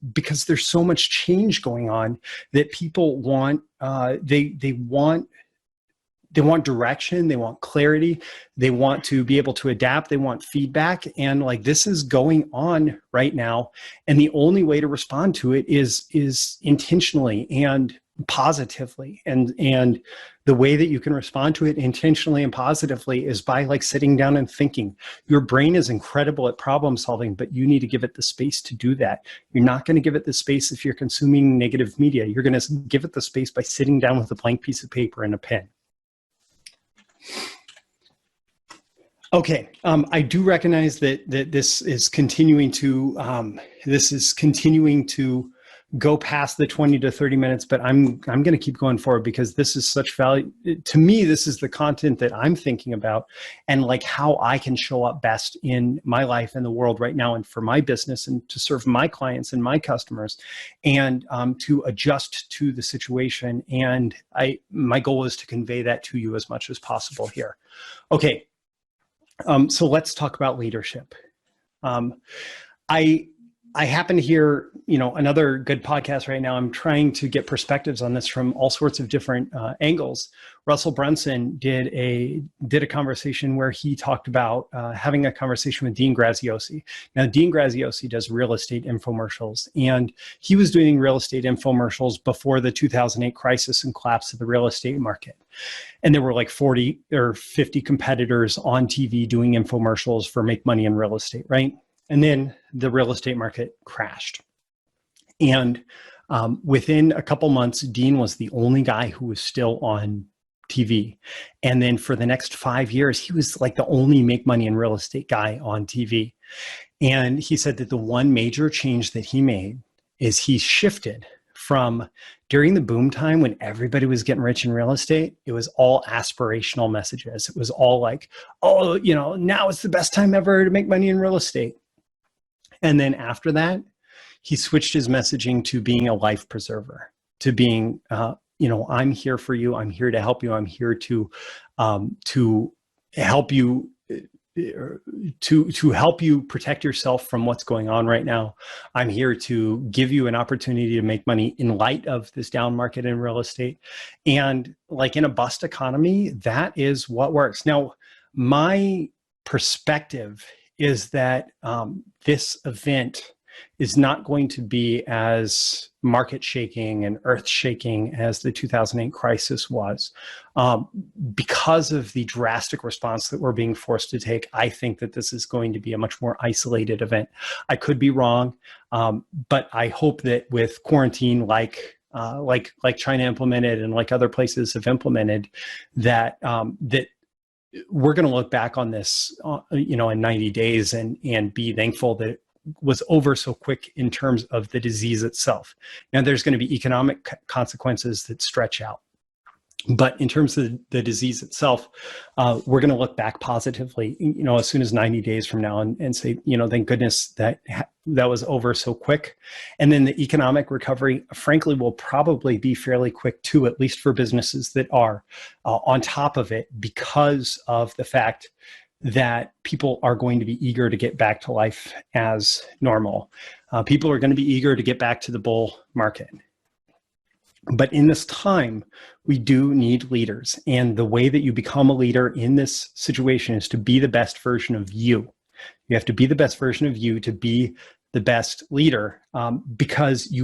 there's so much change going on that people want, they want they want direction, they want clarity, they want to be able to adapt, they want feedback. And like, this is going on right now. And the only way to respond to it is intentionally and positively. And the way that you can respond to it intentionally and positively is by like sitting down and thinking. Your brain is incredible at problem solving, but you need to give it the space to do that. You're not going to give it the space if you're consuming negative media. You're going to give it the space by sitting down with a blank piece of paper and a pen. Okay, I do recognize that this is continuing to go past the 20 to 30 minutes, but I'm going to keep going forward because this is such value to me. This is the content that I'm thinking about and like how I can show up best in my life and the world right now, and for my business and to serve my clients and my customers, and to adjust to the situation. And my goal is to convey that to you as much as possible here. Okay. So let's talk about leadership. I happen to hear, another good podcast right now. I'm trying to get perspectives on this from all sorts of different angles. Russell Brunson did a conversation where he talked about having a conversation with Dean Graziosi. Now, Dean Graziosi does real estate infomercials, and he was doing real estate infomercials before the 2008 crisis and collapse of the real estate market. And there were like 40 or 50 competitors on TV doing infomercials for make money in real estate, right? And then the real estate market crashed. And within a couple months, Dean was the only guy who was still on TV. And then for the next 5 years, he was like the only make money in real estate guy on TV. And he said that the one major change that he made is he shifted from during the boom time when everybody was getting rich in real estate, it was all aspirational messages. It was all like, oh, now it's the best time ever to make money in real estate. And then after that, he switched his messaging to being a life preserver, to being, I'm here for you. I'm here to help you. I'm here to help you, to help you protect yourself from what's going on right now. I'm here to give you an opportunity to make money in light of this down market in real estate. And like in a bust economy, that is what works. Now, my perspective is that this event is not going to be as market shaking and earth shaking as the 2008 crisis was. Because of the drastic response that we're being forced to take, I think that this is going to be a much more isolated event. I could be wrong, but I hope that with quarantine, like China implemented and like other places have implemented, that we're going to look back on this, in 90 days and be thankful that it was over so quick in terms of the disease itself. Now, there's going to be economic consequences that stretch out. But in terms of the disease itself, we're going to look back positively, as soon as 90 days from now and say, thank goodness that was over so quick. And then the economic recovery, frankly, will probably be fairly quick too, at least for businesses that are on top of it, because of the fact that people are going to be eager to get back to life as normal. People are going to be eager to get back to the bull market. But in this time, we do need leaders. And the way that you become a leader in this situation is to be the best version of you. You have to be the best version of you to be the best leader, because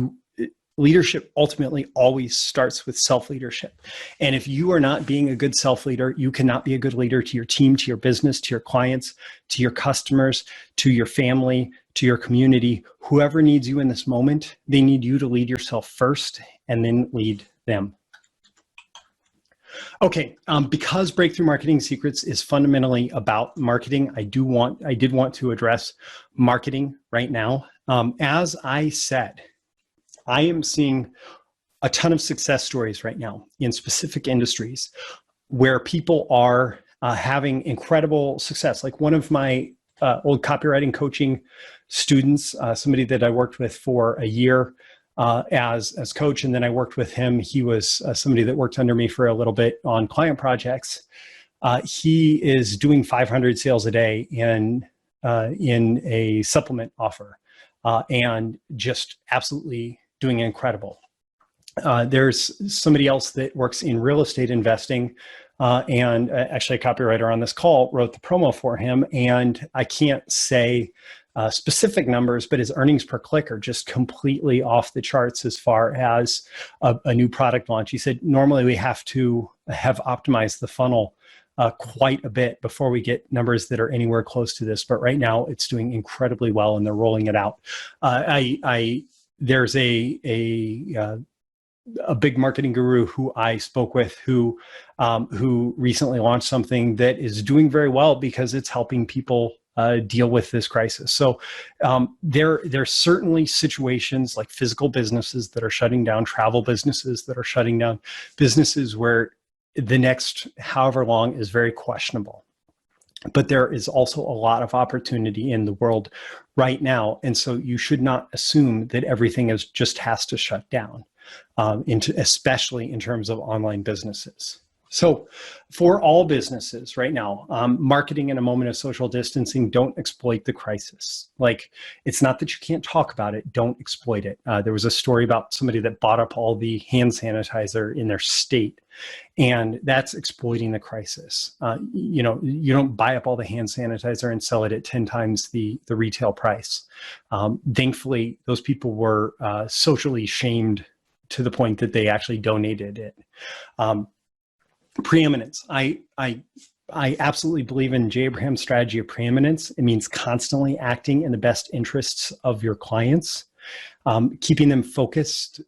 leadership ultimately always starts with self-leadership. And if you are not being a good self-leader, you cannot be a good leader to your team, to your business, to your clients, to your customers, to your family, to your community. Whoever needs you in this moment, they need you to lead yourself first and then lead them. Okay, because Breakthrough Marketing Secrets is fundamentally about marketing, I did want to address marketing right now. As I said, I am seeing a ton of success stories right now in specific industries where people are having incredible success. Like one of my old copywriting coaching students, somebody that I worked with for a year as coach, and then I worked with him. He was somebody that worked under me for a little bit on client projects. He is doing 500 sales a day in a supplement offer, and just absolutely doing incredible. There's somebody else that works in real estate investing And actually a copywriter on this call wrote the promo for him. And I can't say specific numbers, but his earnings per click are just completely off the charts as far as a new product launch. He said, normally we have to have optimized the funnel quite a bit before we get numbers that are anywhere close to this. But right now it's doing incredibly well and they're rolling it out. There's a big marketing guru who I spoke with who recently launched something that is doing very well because it's helping people deal with this crisis. So there's certainly situations like physical businesses that are shutting down, travel businesses that are shutting down, businesses where the next however long is very questionable. But there is also a lot of opportunity in the world right now. And so you should not assume that everything just has to shut down, especially in terms of online businesses. So for all businesses right now, marketing in a moment of social distancing, don't exploit the crisis. Like, it's not that you can't talk about it, don't exploit it. There was a story about somebody that bought up all the hand sanitizer in their state, and that's exploiting the crisis. You don't buy up all the hand sanitizer and sell it at 10 times the retail price. Thankfully, those people were socially shamed to the point that they actually donated it. Preeminence. I absolutely believe in Jay Abraham's strategy of preeminence. It means constantly acting in the best interests of your clients, keeping them focused.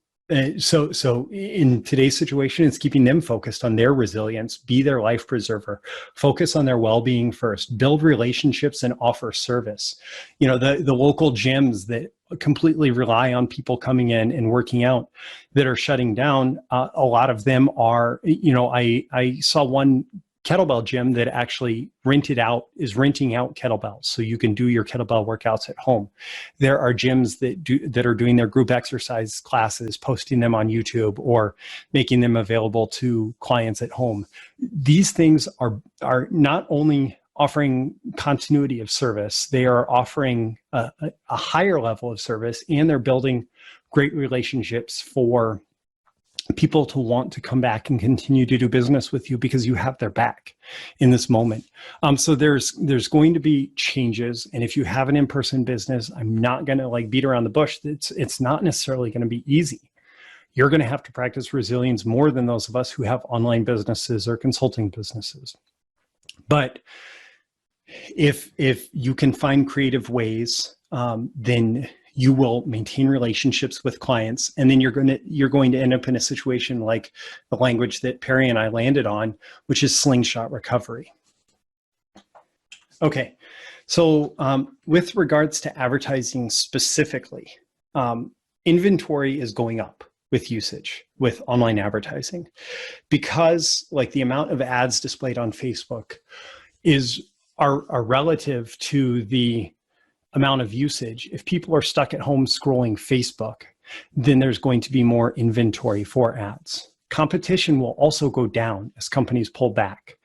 So in today's situation, it's keeping them focused on their resilience, be their life preserver, focus on their well-being first, build relationships and offer service. The local gyms that completely rely on people coming in and working out that are shutting down. A lot of them are, I saw one kettlebell gym that actually is renting out kettlebells, so you can do your kettlebell workouts at home. There are gyms that are doing their group exercise classes, posting them on YouTube or making them available to clients at home. These things are not only offering continuity of service, they are offering a higher level of service, and they're building great relationships for people to want to come back and continue to do business with you because you have their back in this moment. So there's going to be changes. And if you have an in-person business, I'm not going to beat around the bush. It's not necessarily going to be easy. You're going to have to practice resilience more than those of us who have online businesses or consulting businesses. But if you can find creative ways, then you will maintain relationships with clients, and then you're going to end up in a situation like the language that Perry and I landed on, which is slingshot recovery. Okay, so with regards to advertising specifically, inventory is going up with usage with online advertising because the amount of ads displayed on Facebook are relative to the amount of usage. If people are stuck at home scrolling Facebook, then there's going to be more inventory for ads. Competition will also go down as companies pull back.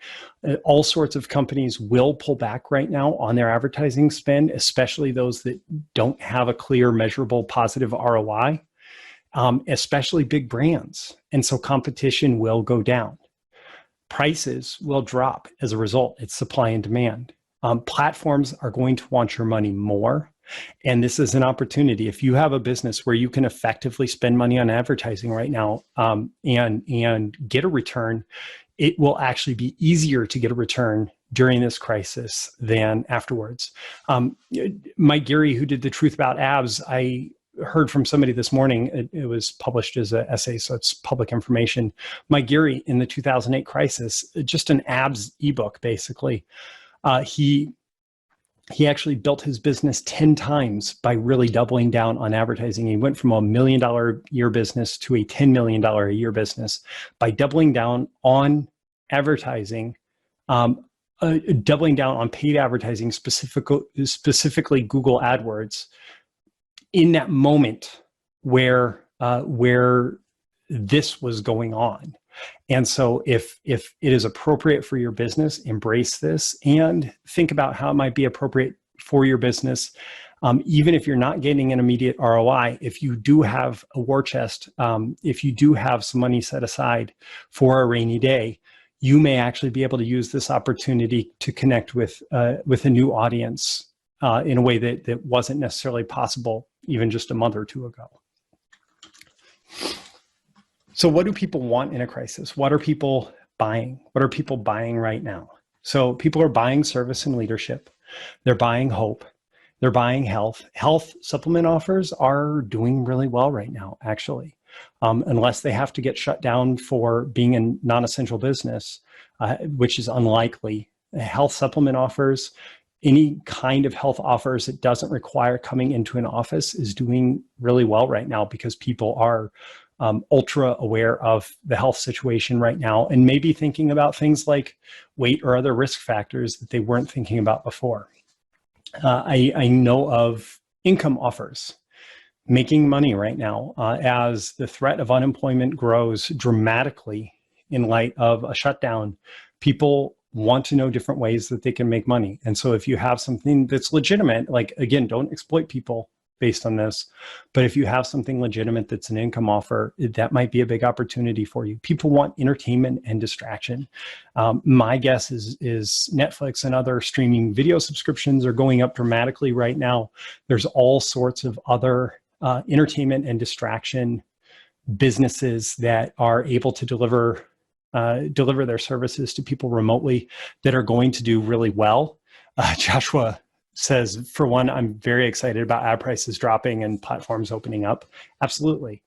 All sorts of companies will pull back right now on their advertising spend, especially those that don't have a clear, measurable, positive ROI, especially big brands. And so competition will go down. Prices will drop as a result. It's supply and demand. Platforms are going to want your money more. And this is an opportunity. If you have a business where you can effectively spend money on advertising right now and get a return, it will actually be easier to get a return during this crisis than afterwards. Mike Geary, who did The Truth About Abs, I heard from somebody this morning, it was published as an essay, so it's public information. Mike Geary, in the 2008 crisis, just an abs ebook, basically, he actually built his business 10 times by really doubling down on advertising. He went from $1 million a year business to a $10 million a year business by doubling down on advertising, doubling down on paid advertising, specifically Google AdWords, in that moment where this was going on. And so if it is appropriate for your business, embrace this and think about how it might be appropriate for your business. Even if you're not getting an immediate ROI, if you do have a war chest, if you do have some money set aside for a rainy day, you may actually be able to use this opportunity to connect with a new audience in a way that wasn't necessarily possible even just a month or two ago. So what do people want in a crisis? What are people buying? What are people buying right now? So people are buying service and leadership. They're buying hope. They're buying health. Health supplement offers are doing really well right now, actually. Unless they have to get shut down for being a non-essential business, which is unlikely. Health supplement offers, any kind of health offers that doesn't require coming into an office is doing really well right now because people are ultra aware of the health situation right now and maybe thinking about things like weight or other risk factors that they weren't thinking about before. I know of income offers making money right now as the threat of unemployment grows dramatically in light of a shutdown. People want to know different ways that they can make money. And so if you have something that's legitimate, like, again, don't exploit people based on this, but if you have something legitimate that's an income offer, that might be a big opportunity for you. People want entertainment and distraction. My guess is Netflix and other streaming video subscriptions are going up dramatically right now. There's all sorts of other entertainment and distraction businesses that are able to deliver their services to people remotely that are going to do really well. Joshua says, for one, I'm very excited about ad prices dropping and platforms opening up. Absolutely.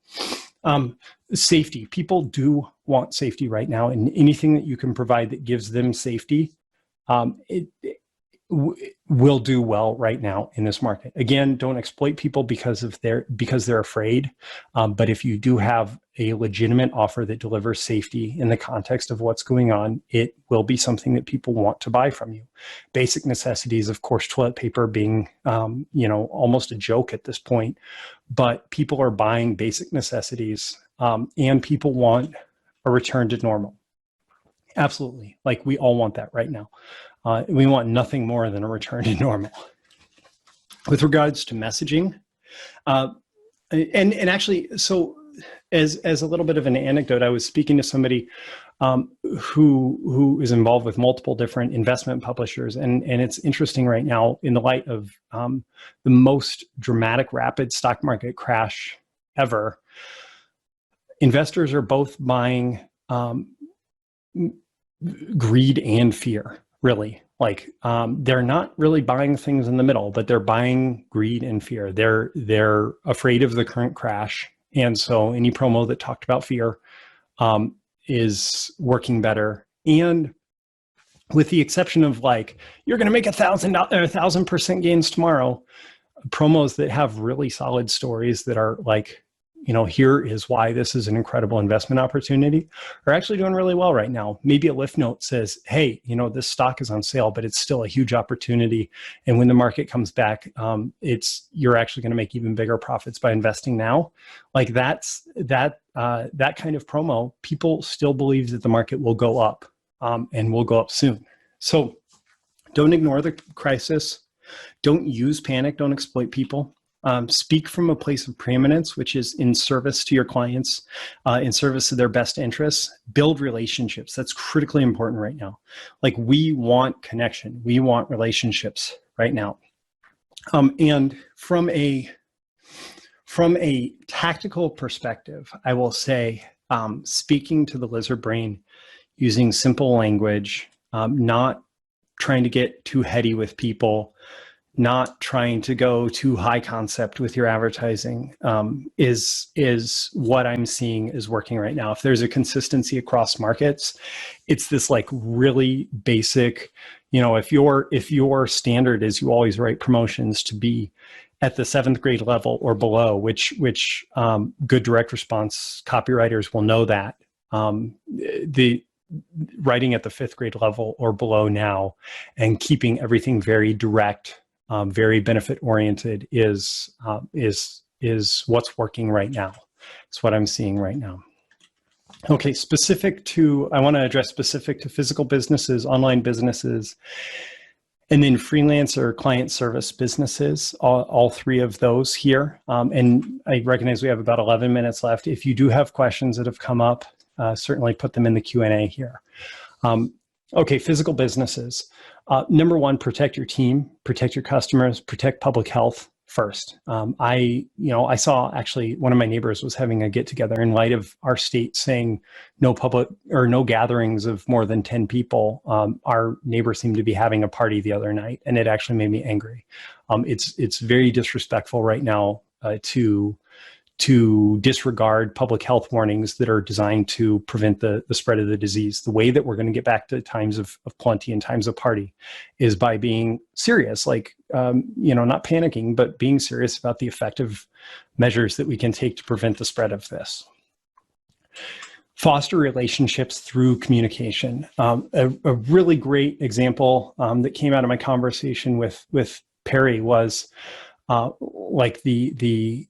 Safety. People do want safety right now, and anything that you can provide that gives them safety, it will do well right now in this market. Again, don't exploit people because they're afraid. But if you do have a legitimate offer that delivers safety in the context of what's going on, it will be something that people want to buy from you. Basic necessities, of course, toilet paper being, almost a joke at this point, but people are buying basic necessities, and people want a return to normal. Absolutely. Like, we all want that right now. We want nothing more than a return to normal. With regards to messaging, and actually, so as a little bit of an anecdote, I was speaking to somebody who is involved with multiple different investment publishers, and it's interesting right now in the light of the most dramatic, rapid stock market crash ever. Investors are both buying greed and fear. Really, like they're not really buying things in the middle, but they're buying greed and fear. They're afraid of the current crash, and so any promo that talked about fear is working better. And with the exception of, like, you're going to make $1,000% gains tomorrow, promos that have really solid stories that are like, here is why this is an incredible investment opportunity, are actually doing really well right now. Maybe a lift note says, hey, this stock is on sale, but it's still a huge opportunity. And when the market comes back, you're actually going to make even bigger profits by investing now. Like, that kind of promo, people still believe that the market will go up, and will go up soon. So don't ignore the crisis. Don't use panic. Don't exploit people. Speak from a place of preeminence, which is in service to your clients, in service to their best interests. Build relationships. That's critically important right now. Like, we want connection. We want relationships right now. And from a tactical perspective, I will say, speaking to the lizard brain, using simple language, not trying to get too heady with people, not trying to go too high concept with your advertising, is what I'm seeing is working right now. If there's a consistency across markets, it's this like really basic, if your standard is you always write promotions to be at the 7th grade level or below, which good direct response copywriters will know that. The writing at the 5th grade level or below now and keeping everything very direct, very benefit oriented is what's working right now. It's what I'm seeing right now. Okay, I want to address specific to physical businesses, online businesses, and then freelance or client service businesses, all three of those here. And I recognize we have about 11 minutes left. If you do have questions that have come up, certainly put them in the Q&A here. Okay, physical businesses. Number one, protect your team, protect your customers, protect public health first. I saw actually one of my neighbors was having a get together in light of our state saying no public or no gatherings of more than 10 people. Our neighbor seemed to be having a party the other night, and it actually made me angry. It's very disrespectful right now to disregard public health warnings that are designed to prevent the spread of the disease. The way that we're going to get back to times of plenty and times of party is by being serious, like, not panicking, but being serious about the effective measures that we can take to prevent the spread of this. Foster relationships through communication. A really great example that came out of my conversation with Perry was like the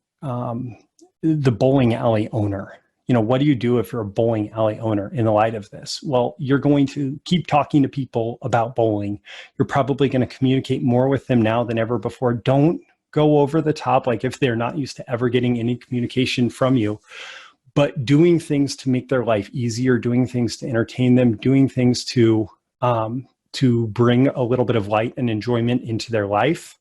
bowling alley owner. What do you do if you're a bowling alley owner in the light of this? Well, you're going to keep talking to people about bowling. You're probably going to communicate more with them now than ever before. Don't go over the top, like if they're not used to ever getting any communication from you, but doing things to make their life easier, doing things to entertain them, doing things to bring a little bit of light and enjoyment into their life,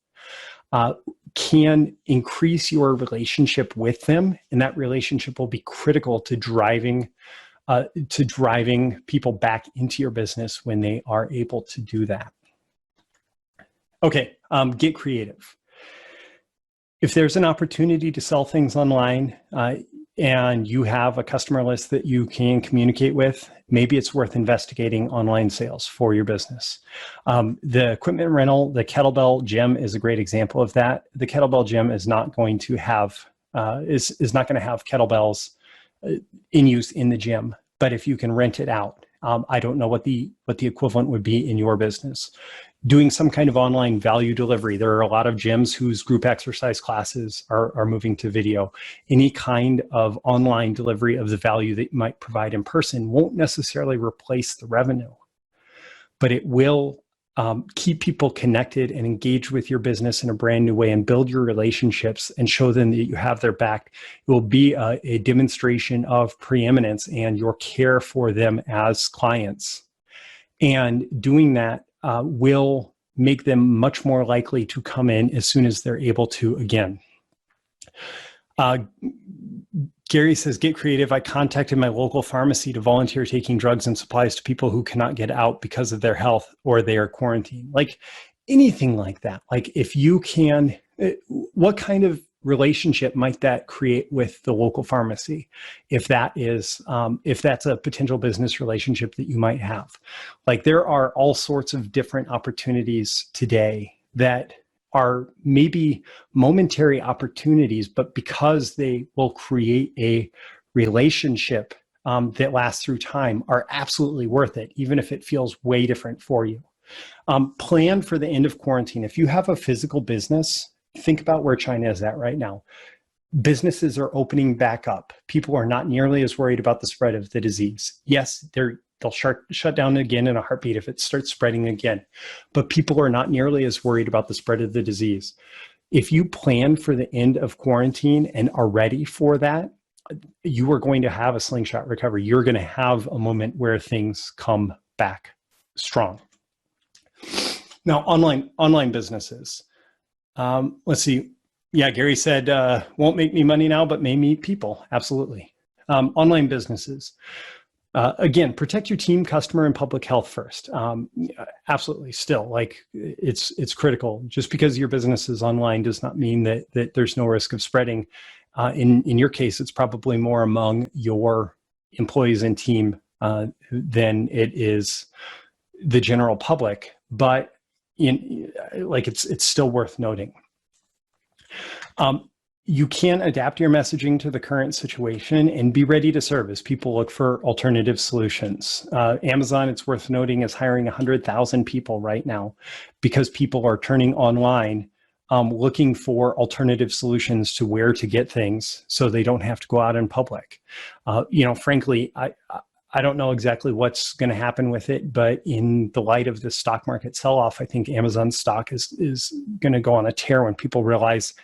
can increase your relationship with them, and that relationship will be critical to driving people back into your business when they are able to do that. Okay, get creative. If there's an opportunity to sell things online and you have a customer list that you can communicate with, maybe it's worth investigating online sales for your business. The equipment rental, the kettlebell gym is a great example of that. The kettlebell gym is not going to have is not going to have kettlebells in use in the gym, but if you can rent it out, I don't know what the equivalent would be in your business. Doing some kind of online value delivery. There are a lot of gyms whose group exercise classes are moving to video. Any kind of online delivery of the value that you might provide in person won't necessarily replace the revenue, but it will keep people connected and engaged with your business in a brand new way and build your relationships and show them that you have their back. It will be a demonstration of preeminence and your care for them as clients. And doing that will make them much more likely to come in as soon as they're able to again. Gary says, get creative. I contacted my local pharmacy to volunteer taking drugs and supplies to people who cannot get out because of their health or they are quarantined. Like anything like that. Like if you can, what kind of relationship might that create with the local pharmacy? If that's a potential business relationship that you might have. Like there are all sorts of different opportunities today that are maybe momentary opportunities, but because they will create a relationship that lasts through time, are absolutely worth it, even if it feels way different for you. Plan for the end of quarantine. If you have a physical business, think about where China is at right now. Businesses are opening back up. People are not nearly as worried about the spread of the disease. Yes, they'll shut down again in a heartbeat if it starts spreading again. But people are not nearly as worried about the spread of the disease. If you plan for the end of quarantine and are ready for that, you are going to have a slingshot recovery. You're going to have a moment where things come back strong. Now, online businesses. Let's see. Yeah, Gary said, won't make me money now, but may meet people. Absolutely. Online businesses. Again, protect your team, customer, and public health first. Absolutely. Still, like it's critical. Just because your business is online does not mean that there's no risk of spreading. In your case, it's probably more among your employees and team than it is the general public. But it's still worth noting. You can adapt your messaging to the current situation and be ready to serve as people look for alternative solutions. Amazon, it's worth noting, is hiring 100,000 people right now because people are turning online, looking for alternative solutions to where to get things so they don't have to go out in public. Frankly, I don't know exactly what's going to happen with it, but in the light of the stock market sell-off, I think Amazon stock is going to go on a tear when people realize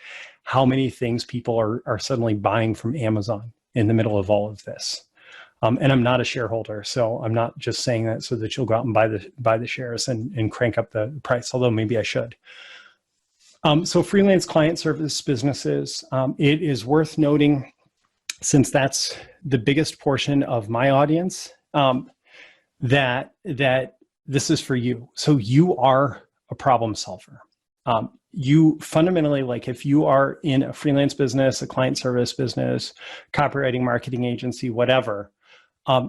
how many things people are suddenly buying from Amazon in the middle of all of this. And I'm not a shareholder, so I'm not just saying that so that you'll go out and buy the shares and crank up the price, although maybe I should. So freelance client service businesses, it is worth noting, since that's the biggest portion of my audience, that this is for you. So you are a problem solver. You fundamentally, like if you are in a freelance business, a client service business, copywriting, marketing agency, whatever,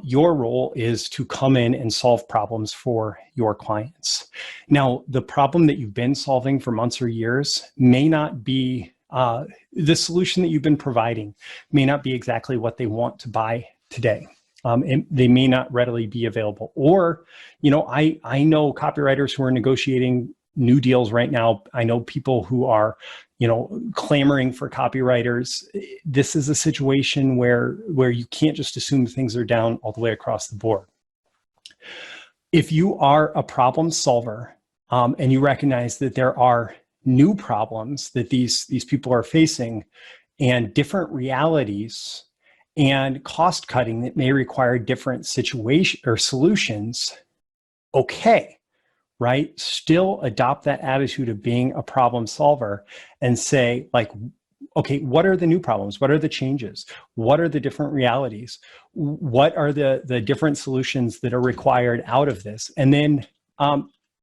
your role is to come in and solve problems for your clients. Now, the problem that you've been solving for months or years may not be the solution that you've been providing may not be exactly what they want to buy today. And they may not readily be available. Or, I know copywriters who are negotiating new deals right now. I know people who are, clamoring for copywriters. This is a situation where you can't just assume things are down all the way across the board. If you are a problem solver and you recognize that there are new problems that these people are facing and different realities and cost cutting that may require different situation or solutions, okay, right? Still adopt that attitude of being a problem solver and say, like, okay, what are the new problems? What are the changes? What are the different realities? What are the different solutions that are required out of this? And then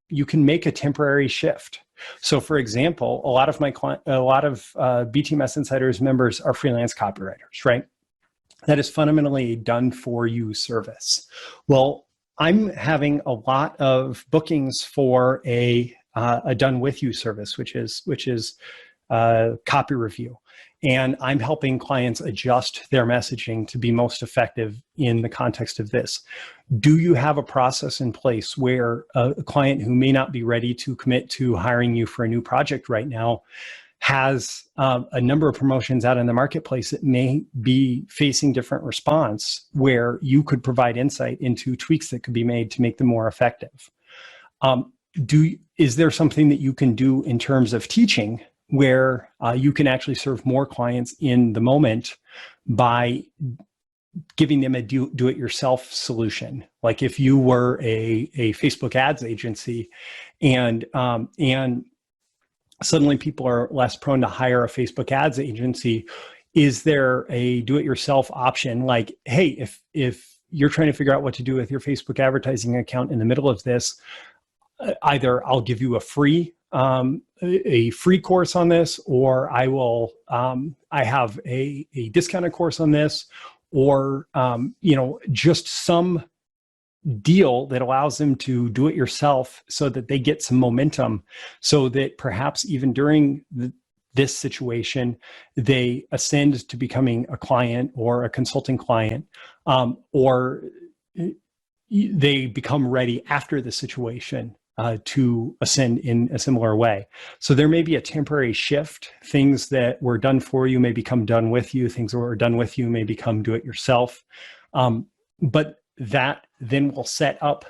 you can make a temporary shift. So for example, a lot of BTMS Insiders members are freelance copywriters, right? That is fundamentally a done for you service. Well, I'm having a lot of bookings for a done with you service, which is copy review. And I'm helping clients adjust their messaging to be most effective in the context of this. Do you have a process in place where a client who may not be ready to commit to hiring you for a new project right now has a number of promotions out in the marketplace that may be facing different response, where you could provide insight into tweaks that could be made to make them more effective? Is there something that you can do in terms of teaching where you can actually serve more clients in the moment by giving them a do-it-yourself solution? Like if you were a Facebook ads agency and suddenly people are less prone to hire a Facebook ads agency, is there a do-it-yourself option? Like, hey, if you're trying to figure out what to do with your Facebook advertising account in the middle of this, either I'll give you a free course on this, or I have a discounted course on this, or just some deal that allows them to do it yourself so that they get some momentum, so that perhaps even during this situation, they ascend to becoming a client or a consulting client, or they become ready after the situation to ascend in a similar way. So there may be a temporary shift. Things that were done for you may become done with you. Things that were done with you may become do it yourself. But that then will set up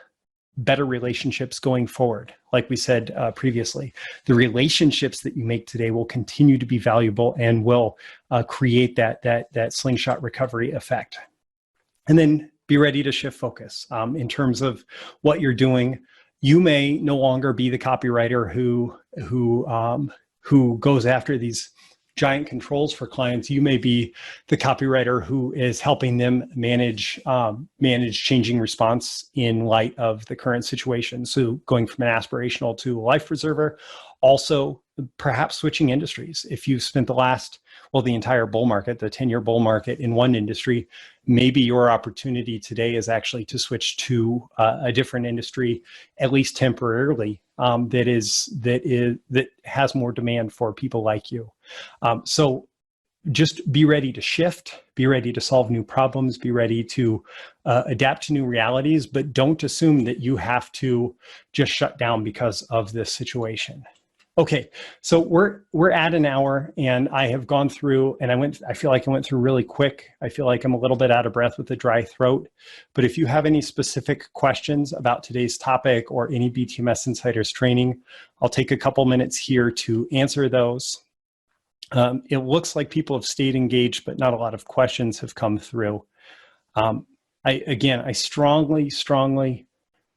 better relationships going forward. Like we said previously, the relationships that you make today will continue to be valuable and will create that slingshot recovery effect. And then be ready to shift focus in terms of what you're doing. You may no longer be the copywriter who goes after these giant controls for clients. You may be the copywriter who is helping them manage changing response in light of the current situation. So going from an aspirational to a life preserver, also perhaps switching industries. If you've spent the entire bull market, the 10-year bull market in one industry, maybe your opportunity today is actually to switch to a different industry, at least temporarily, that has more demand for people like you. So just be ready to shift, be ready to solve new problems, be ready to adapt to new realities, but don't assume that you have to just shut down because of this situation. Okay, so we're at an hour, and I have gone through, and I feel like I went through really quick. I feel like I'm a little bit out of breath with a dry throat. But if you have any specific questions about today's topic or any BTMS Insiders training, I'll take a couple minutes here to answer those. It looks like people have stayed engaged, but not a lot of questions have come through. I strongly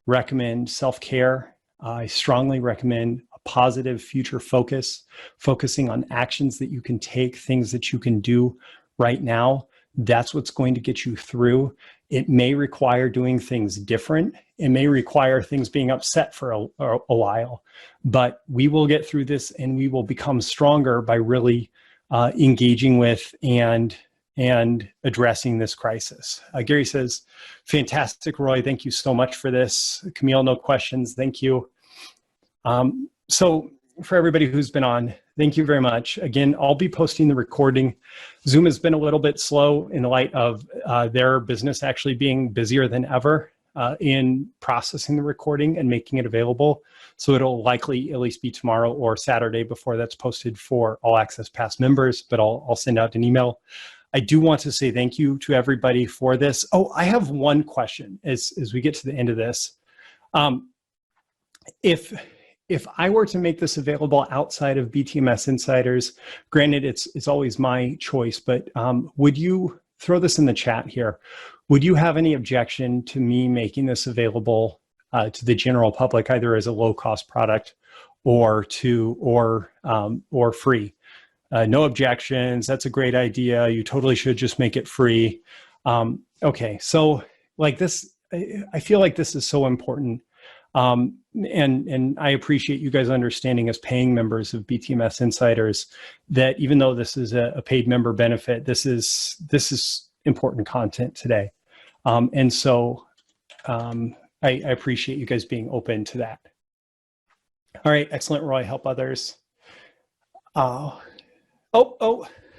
recommend self-care. I strongly recommend a positive future focus, focusing on actions that you can take, things that you can do right now. That's what's going to get you through. It may require doing things different. It may require things being upset for a while, but we will get through this and we will become stronger by really engaging with and addressing this crisis. Gary says, fantastic, Roy. Thank you so much for this. Camille, no questions. Thank you. So for everybody who's been on, thank you very much. Again, I'll be posting the recording. Zoom has been a little bit slow in light of their business actually being busier than ever in processing the recording and making it available. So it'll likely at least be tomorrow or Saturday before that's posted for All Access Pass members, but I'll send out an email. I do want to say thank you to everybody for this. Oh, I have one question as we get to the end of this. If I were to make this available outside of BTMS Insiders, granted it's always my choice, but would you throw this in the chat here? Would you have any objection to me making this available to the general public, either as a low-cost product or free? No objections. That's a great idea. You totally should just make it free. Okay, so like this, I feel like this is so important. And I appreciate you guys understanding as paying members of BTMS Insiders that even though this is a paid member benefit, this is important content today. And so I appreciate you guys being open to that. All right, excellent, Roy. Help others.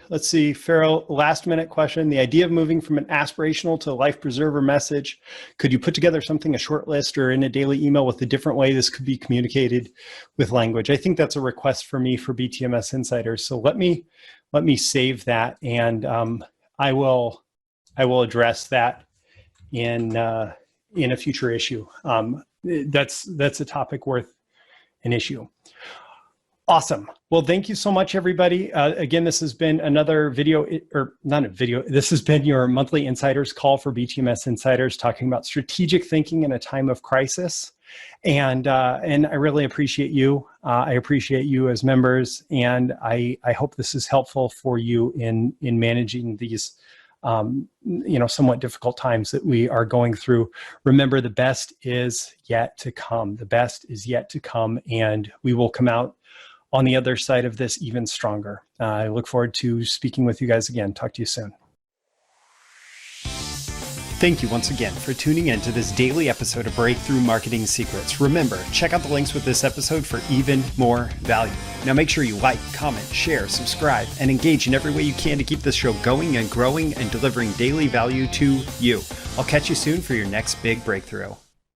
Let's see, Farrell, last minute question. The idea of moving from an aspirational to a life preserver message, could you put together something, a short list or in a daily email with a different way this could be communicated with language? I think that's a request for me for BTMS Insiders. So let me save that, and I will address that in a future issue. That's a topic worth an issue. Awesome. Well, thank you so much, everybody. Again, this has been another video, or not a video. This has been your monthly Insiders call for BTMS Insiders, talking about strategic thinking in a time of crisis. And I really appreciate you. I appreciate you as members, and I hope this is helpful for you in managing these somewhat difficult times that we are going through. Remember, the best is yet to come. The best is yet to come, and we will come out on the other side of this even stronger. I look forward to speaking with you guys again. Talk to you soon. Thank you once again for tuning in to this daily episode of Breakthrough Marketing Secrets. Remember, check out the links with this episode for even more value. Now make sure you like, comment, share, subscribe, and engage in every way you can to keep this show going and growing and delivering daily value to you. I'll catch you soon for your next big breakthrough.